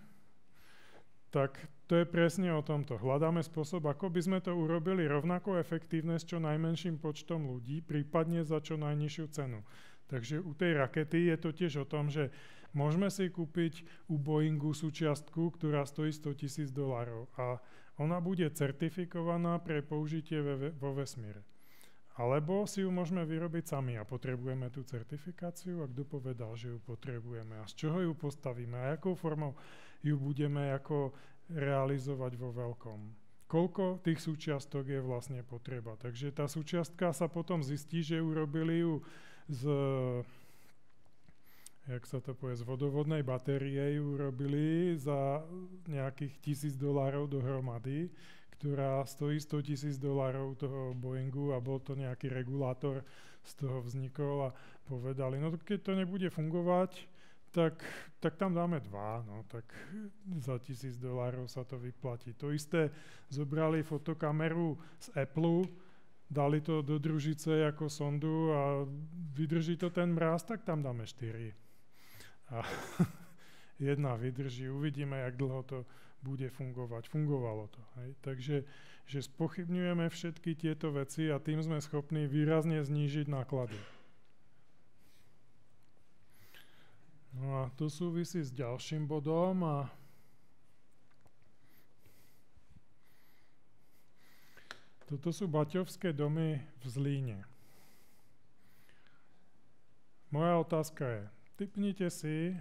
Tak to je presne o tomto. Hľadáme spôsob, ako by sme to urobili rovnako efektívne s čo najmenším počtom ľudí, prípadne za čo najnižšiu cenu. Takže u tej rakety je to tiež o tom, že môžeme si kúpiť u Boeingu súčiastku, ktorá stojí $100,000 a ona bude certifikovaná pre použitie vo vesmíre. Alebo si ju môžeme vyrobiť sami a potrebujeme tú certifikáciu a kto povedal, že ju potrebujeme a z čoho ju postavíme a akou formou ju budeme ako realizovať vo veľkom. Koľko tých súčiastok je vlastne potreba. Takže tá súčiastka sa potom zistí, že urobili ju z vodovodnej batérie ju urobili za nejakých $1,000 dohromady, ktorá stojí $100,000 toho Boeingu a bol to nejaký regulátor, z toho vznikol a povedali, no keď to nebude fungovať, tak tam dáme 2, no tak za $1,000 sa to vyplatí. To isté zobrali fotokameru z Apple, dali to do družice ako sondu a vydrží to ten mráz, tak tam dáme 4. A jedna vydrží, uvidíme, jak dlho to bude fungovať. Fungovalo to. Hej? Takže že spochybňujeme všetky tieto veci a tým sme schopní výrazne znížiť náklady. No a to súvisí s ďalším bodom a toto sú baťovské domy v Zlíne. Moja otázka je, tipnite si,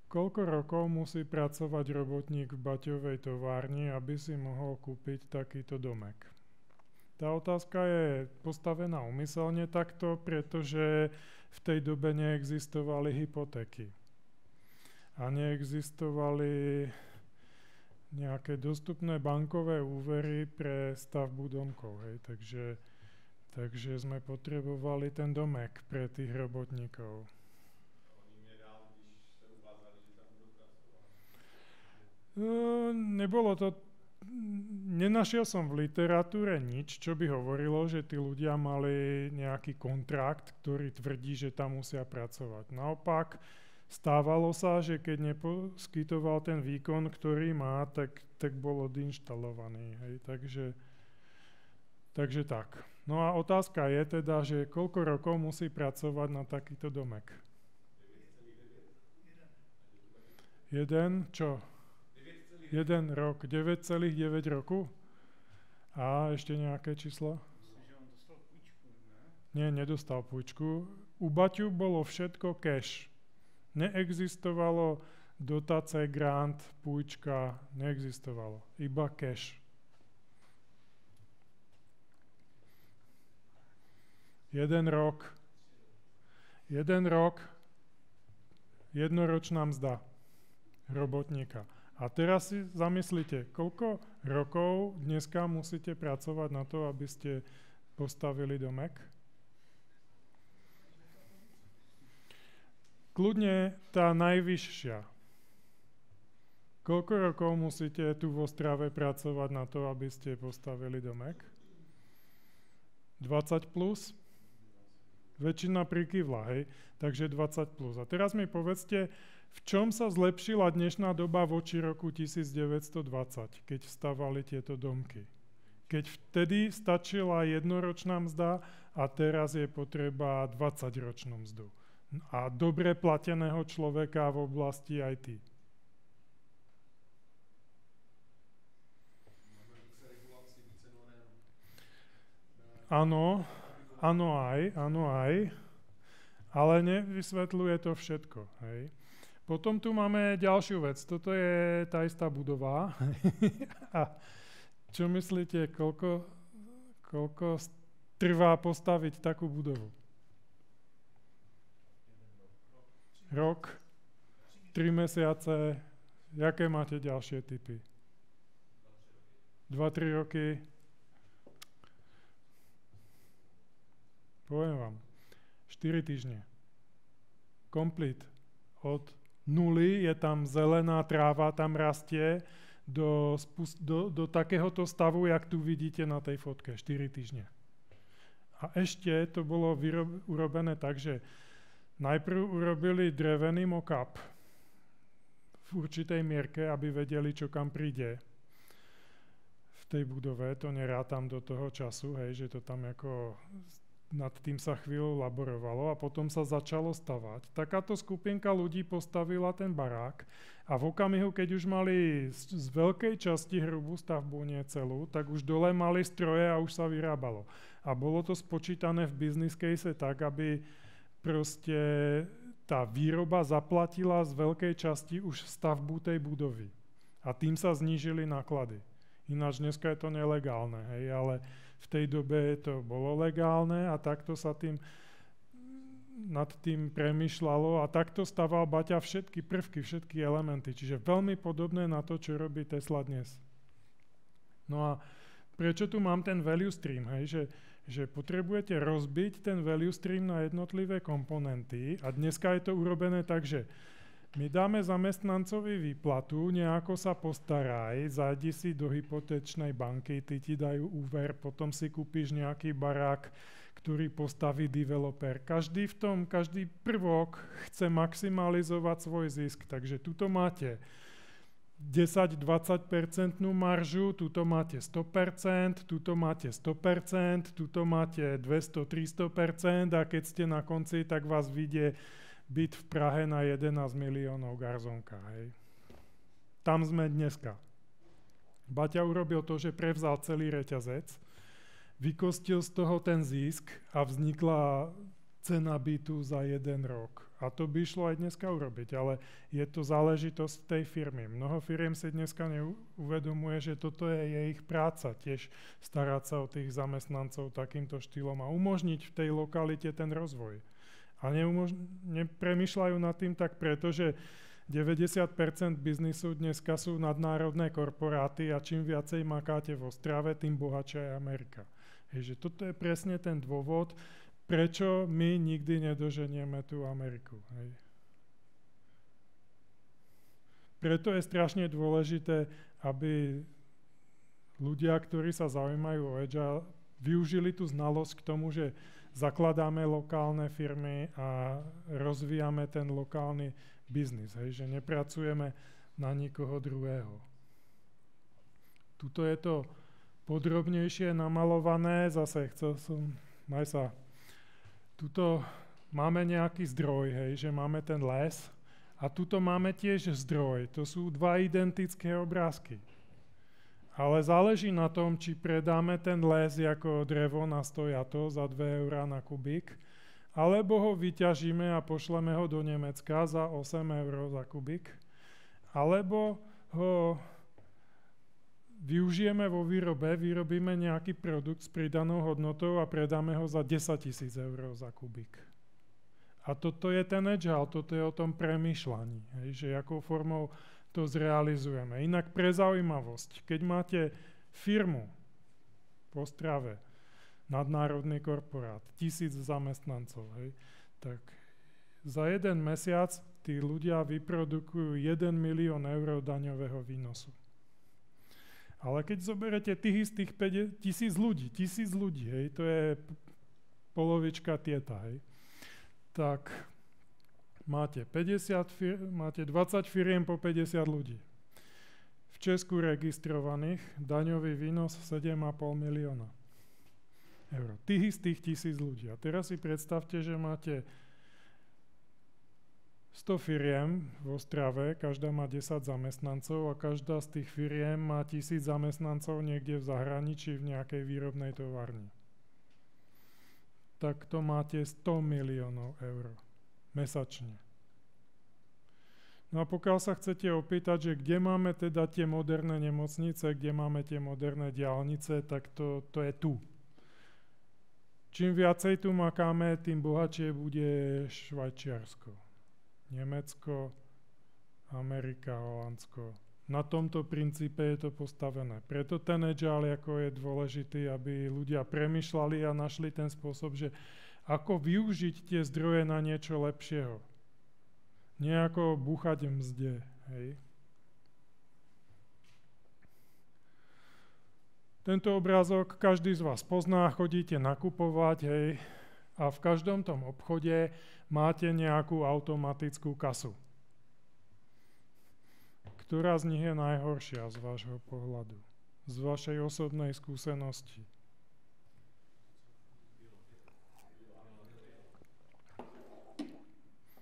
koľko rokov musí pracovať robotník v baťovej továrni, aby si mohol kúpiť takýto domek. Tá otázka je postavená úmyselne takto, pretože v tej dobe neexistovali hypotéky. A neexistovali nejaké dostupné bankové úvery pre stavbu domkov. Hej. Takže sme potrebovali ten domek pre tých robotníkov. Nebolo to... Nenašiel som v literatúre nič, čo by hovorilo, že tí ľudia mali nejaký kontrakt, ktorý tvrdí, že tam musia pracovať. Naopak, stávalo sa, že keď neposkytoval ten výkon, ktorý má, tak bol odinštalovaný. Hej. Takže tak. No a otázka je teda, že koľko rokov musí pracovať na takýto domek? 1, čo? 1 rok, 9,9 roku? A ešte nejaké číslo? Myslím, že on dostal půjčku, ne? Nie, nedostal půjčku. U Baťu bolo všetko cash. Neexistovalo dotace, grant, půjčka, neexistovalo. Iba cash. 1 rok. 1 rok. Jednoročná mzda robotníka. A teraz si zamyslite, koľko rokov dneska musíte pracovať na to, aby ste postavili domek? Kľudne tá najvyššia. Koľko rokov musíte tu v Ostrave pracovať na to, aby ste postavili domek? 20 plus? Väčšina prikývla, hej? Takže 20 plus. A teraz mi povedzte, v čom sa zlepšila dnešná doba voči roku 1920, keď vstávali tieto domky? Keď vtedy stačila jednoročná mzda a teraz je potreba 20-ročnú mzdu. A dobre plateného človeka v oblasti IT. Áno, aj, ale nevysvetľuje to všetko. Hej. Potom tu máme ďalšiu vec. Toto je tá istá budova. A čo myslíte, koľko trvá postaviť takú budovu? Rok, 3 mesiace, jaké máte ďalšie typy? 2-3 roky? Poviem vám, 4 týždne. Complete. Od nuly je tam zelená tráva, tam rastie do takéhoto stavu, jak tu vidíte na tej fotke. 4 týždne. A ešte to bolo urobené tak, že najprv urobili drevený mock-up v určitej mierke, aby vedeli, čo kam príde v tej budove. To nerátam do toho času, hej, že to tam ako nad tým sa chvíľu laborovalo a potom sa začalo stavať. Takáto skupinka ľudí postavila ten barák a v okamihu, keď už mali z veľkej časti hrubú stavbu, nie celú, tak už dole mali stroje a už sa vyrábalo. A bolo to spočítané v business case tak, aby proste tá výroba zaplatila z veľkej časti už stavbu tej budovy. A tým sa znížili náklady. Ináč dneska je to nelegálne, hej, ale v tej dobe to bolo legálne a takto sa nad tým premýšľalo a takto staval Baťa všetky prvky, všetky elementy. Čiže veľmi podobné na to, čo robí Tesla dnes. No a prečo tu mám ten value stream? Hej? Že potrebujete rozbiť ten value stream na jednotlivé komponenty a dneska je to urobené tak, že my dáme zamestnancovi výplatu, nejako sa postaraj, zájdi si do hypotečnej banky, ty ti dajú úver, potom si kúpiš nejaký barák, ktorý postaví developer. Každý prvok chce maximalizovať svoj zisk, takže tuto máte 10-20% maržu, tuto máte 100%, tuto máte 100%, tuto máte 200-300% a keď ste na konci, tak vás vyjde byt v Prahe na 11 miliónov garzonka. Hej. Tam sme dneska. Baťa urobil to, že prevzal celý reťazec, vykostil z toho ten zisk a vznikla cena bytu za 1 rok. A to by šlo aj dneska urobiť, ale je to záležitosť tej firmy. Mnoho firiem si dneska neuvedomuje, že toto je ich práca, tiež starať sa o tých zamestnancov takýmto štýlom a umožniť v tej lokalite ten rozvoj. A nepremýšľajú nad tým tak preto, že 90% biznisu dneska sú nadnárodné korporáty a čím viacej makáte v Ostrave, tým bohatšia je Amerika. Že toto je presne ten dôvod, prečo my nikdy nedoženieme tú Ameriku. Hej. Preto je strašne dôležité, aby ľudia, ktorí sa zaujímajú o Agile, využili tú znalosť k tomu, že zakladáme lokálne firmy a rozvíjame ten lokálny biznis, hej, že nepracujeme na nikoho druhého. Tuto je to podrobnejšie namalované, zase chcel som, tuto máme nejaký zdroj, hej, že máme ten les a tuto máme tiež zdroj, to sú dva identické obrázky. Ale záleží na tom, či predáme ten les ako drevo na stojato za 2 € na kubík, alebo ho vyťažíme a pošleme ho do Nemecka za 8 € za kubík, alebo ho využijeme vo výrobe, vyrobíme nejaký produkt s pridanou hodnotou a predáme ho za 10 000 € za kubík. A toto je ten agile, toto je o tom premýšľaní, hej, že jakou formou to zrealizujeme. Inak pre zaujímavosť, keď máte firmu v Ostrave, nadnárodný korporát, 1000 zamestnancov, hej, tak za jeden mesiac tí ľudia vyprodukujú 1 milión eur daňového výnosu. Ale keď zoberete tých istých 1000 ľudí, hej, to je polovička tieta, hej, tak máte 20 firiem po 50 ľudí. V Česku registrovaných daňový výnos 7,5 milióna eur. Tých istých 1000 ľudí. A teraz si predstavte, že máte 100 firiem v Ostrave, každá má 10 zamestnancov a každá z tých firiem má 1000 zamestnancov niekde v zahraničí v nejakej výrobnej továrni. Tak to máte 100 miliónov eur mesačne. No a pokiaľ sa chcete opýtať, že kde máme teda tie moderné nemocnice, kde máme tie moderné diaľnice, tak to je tu. Čím viacej tu makáme, tým bohatšie bude Švajčiarsko, Nemecko, Amerika, Holandsko. Na tomto princípe je to postavené. Preto ten agile ako je dôležitý, aby ľudia premýšľali a našli ten spôsob, že ako využiť tie zdroje na niečo lepšieho. Nie ako búchať mzde. Hej. Tento obrázok každý z vás pozná, chodíte nakupovať, hej, a v každom tom obchode máte nejakú automatickú kasu. Ktorá z nich je najhoršia z vášho pohľadu? Z vašej osobnej skúsenosti?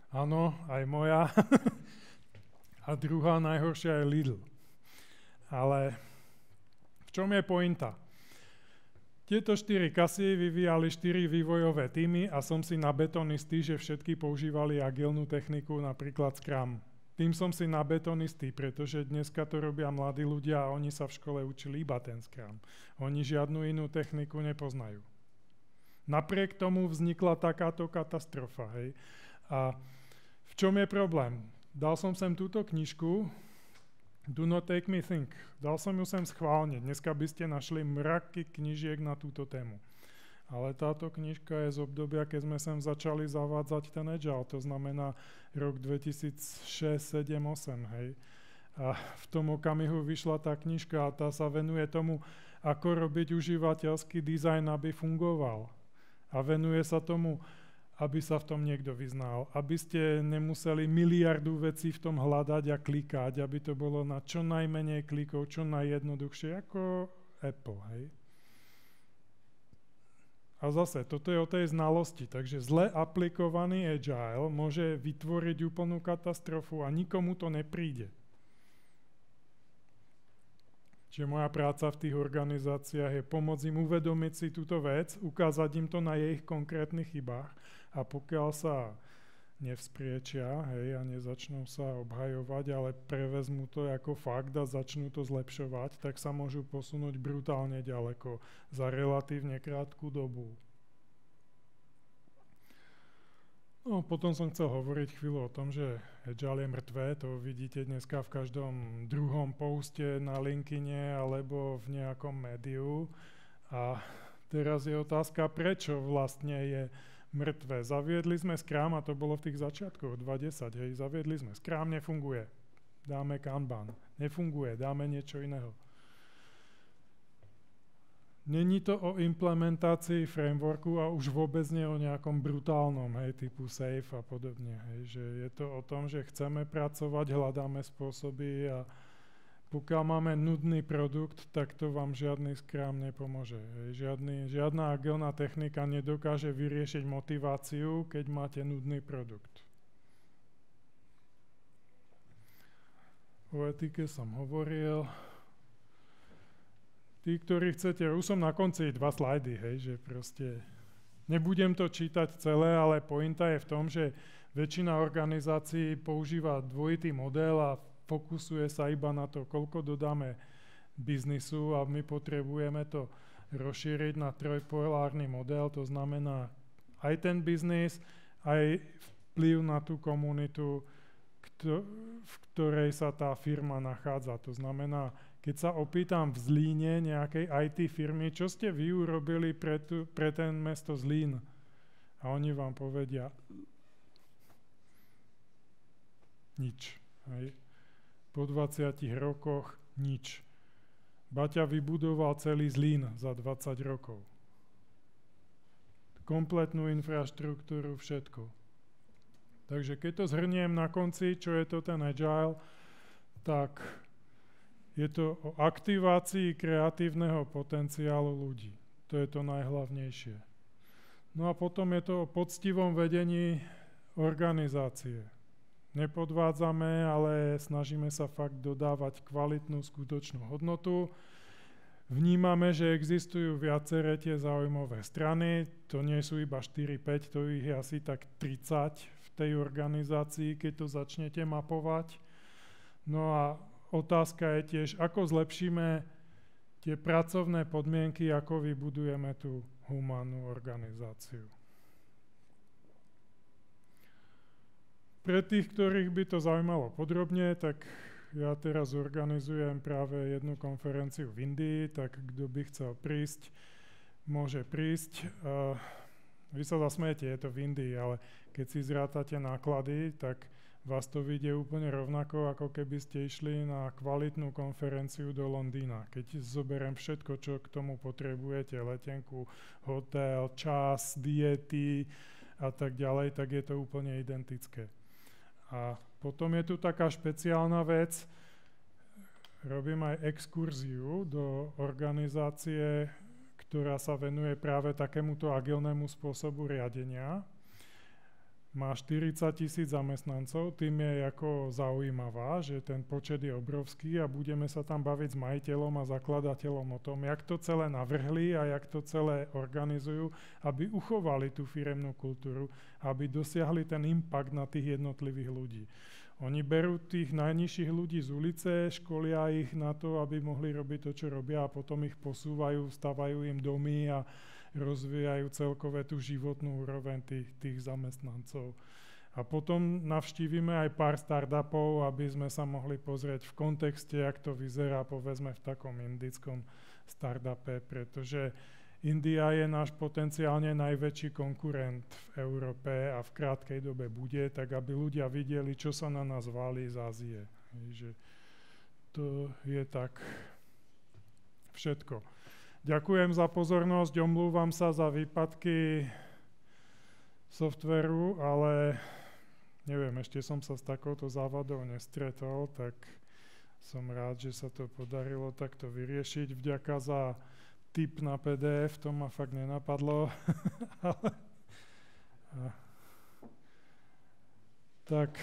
Áno, aj moja. A druhá najhoršia je Lidl. Ale v čom je pointa? Tieto 4 kasy vyvíjali 4 vývojové týmy a som si na betón istý, že všetky používali agilnú techniku, napríklad Scrum. Tým som si na betón istý, pretože dneska to robia mladí ľudia a oni sa v škole učili iba ten Scrum. Oni žiadnu inú techniku nepoznajú. Napriek tomu vznikla takáto katastrofa. Hej. A v čom je problém? Dal som sem túto knižku Do Not Take Me Think. Dal som ju sem schválne. Dneska by ste našli mraky knižiek na túto tému. Ale táto knižka je z obdobia, keď sme sem začali zavádzať ten agile. To znamená rok 2006, 7, 8. Hej. A v tom okamihu vyšla tá knižka a tá sa venuje tomu, ako robiť užívateľský dizajn, aby fungoval. A venuje sa tomu, aby sa v tom niekto vyznal. Aby ste nemuseli miliardu vecí v tom hľadať a klikať, aby to bolo na čo najmenej klikov, čo najjednoduchšie, ako Apple, hej. A zase, toto je o tej znalosti, takže zle aplikovaný agile môže vytvoriť úplnú katastrofu a nikomu to nepríde. Čiže moja práca v tých organizáciách je pomôcť im uvedomiť si túto vec, ukázať im to na ich konkrétnych chybách a pokiaľ sa nevzpriečia, hej, a nezačnú sa obhajovať, ale prevezmú to ako fakt a začnú to zlepšovať, tak sa môžu posunúť brutálne ďaleko za relatívne krátku dobu. No, potom som chcel hovoriť chvíľu o tom, že agile je mŕtvé, to vidíte dneska v každom druhom poste na LinkedIne alebo v nejakom médiu. A teraz je otázka, prečo vlastne je mŕtvé. Zaviedli sme Scrum a to bolo v tých začiatkoch 2010, hej, zaviedli sme Scrum, nefunguje, dáme Kanban, nefunguje, dáme niečo iného. Není to o implementácii frameworku a už vôbec nie o nejakom brutálnom, hej, typu SAFe a podobne. Hej, že je to o tom, že chceme pracovať, hľadáme spôsoby a pokiaľ máme nudný produkt, tak to vám žiadny Scrum nepomôže. Hej, žiadna agilná technika nedokáže vyriešiť motiváciu, keď máte nudný produkt. O etike som hovoril. Tí, ktorí chcete, už som na konci 2 slajdy, hej, že proste nebudem to čítať celé, ale pointa je v tom, že väčšina organizácií používa dvojitý model a fokusuje sa iba na to, koľko dodáme biznisu a my potrebujeme to rozšíriť na trojpolárny model, to znamená aj ten biznis, aj vplyv na tú komunitu, v ktorej sa tá firma nachádza. To znamená, keď sa opýtam v Zlíne nejakej IT firmy, čo ste vy urobili pre ten mesto Zlín? A oni vám povedia nič. Hej. Po 20 rokoch nič. Baťa vybudoval celý Zlín za 20 rokov. Kompletnú infraštruktúru, všetko. Takže keď to zhrniem na konci, čo je to ten Agile, tak je to o aktivácii kreatívneho potenciálu ľudí. To je to najhlavnejšie. No a potom je to o poctivom vedení organizácie. Nepodvádzame, ale snažíme sa fakt dodávať kvalitnú, skutočnú hodnotu. Vnímame, že existujú viaceré tie záujmové strany, to nie sú iba 4-5, to ich je asi tak 30 v tej organizácii, keď to začnete mapovať. No a otázka je tiež, ako zlepšíme tie pracovné podmienky, ako vybudujeme tú humánnu organizáciu. Pre tých, ktorých by to zaujímalo podrobne, tak ja teraz organizujem práve jednu konferenciu v Indii, tak kto by chcel prísť, môže prísť. Vy sa zasmejete, je to v Indii, ale keď si zrátate náklady, tak vás to vyjde úplne rovnako, ako keby ste išli na kvalitnú konferenciu do Londýna. Keď zoberiem všetko, čo k tomu potrebujete, letenku, hotel, čas, diety a tak ďalej, tak je to úplne identické. A potom je tu taká špeciálna vec, robím aj exkurziu do organizácie, ktorá sa venuje práve takémuto agilnému spôsobu riadenia. Má 40 000 zamestnancov, tým je ako zaujímavá, že ten počet je obrovský a budeme sa tam baviť s majiteľom a zakladateľom o tom, jak to celé navrhli a jak to celé organizujú, aby uchovali tú firemnú kultúru, aby dosiahli ten impact na tých jednotlivých ľudí. Oni berú tých najnižších ľudí z ulice, školia ich na to, aby mohli robiť to, čo robia a potom ich posúvajú, stavajú im domy a rozvíjajú celkové tú životnú úroveň tých zamestnancov. A potom navštívime aj pár startupov, aby sme sa mohli pozrieť v kontexte, jak to vyzerá, povedzme, v takom indickom startupe, pretože India je náš potenciálne najväčší konkurent v Európe a v krátkej dobe bude, tak aby ľudia videli, čo sa na nás válí z Ázie. Že to je tak všetko. Ďakujem za pozornosť, omlúvam sa za výpadky softvéru, ale neviem, ešte som sa s takouto závadou nestretol, tak som rád, že sa to podarilo takto vyriešiť. Vďaka za tip na PDF, to ma fakt nenapadlo. Tak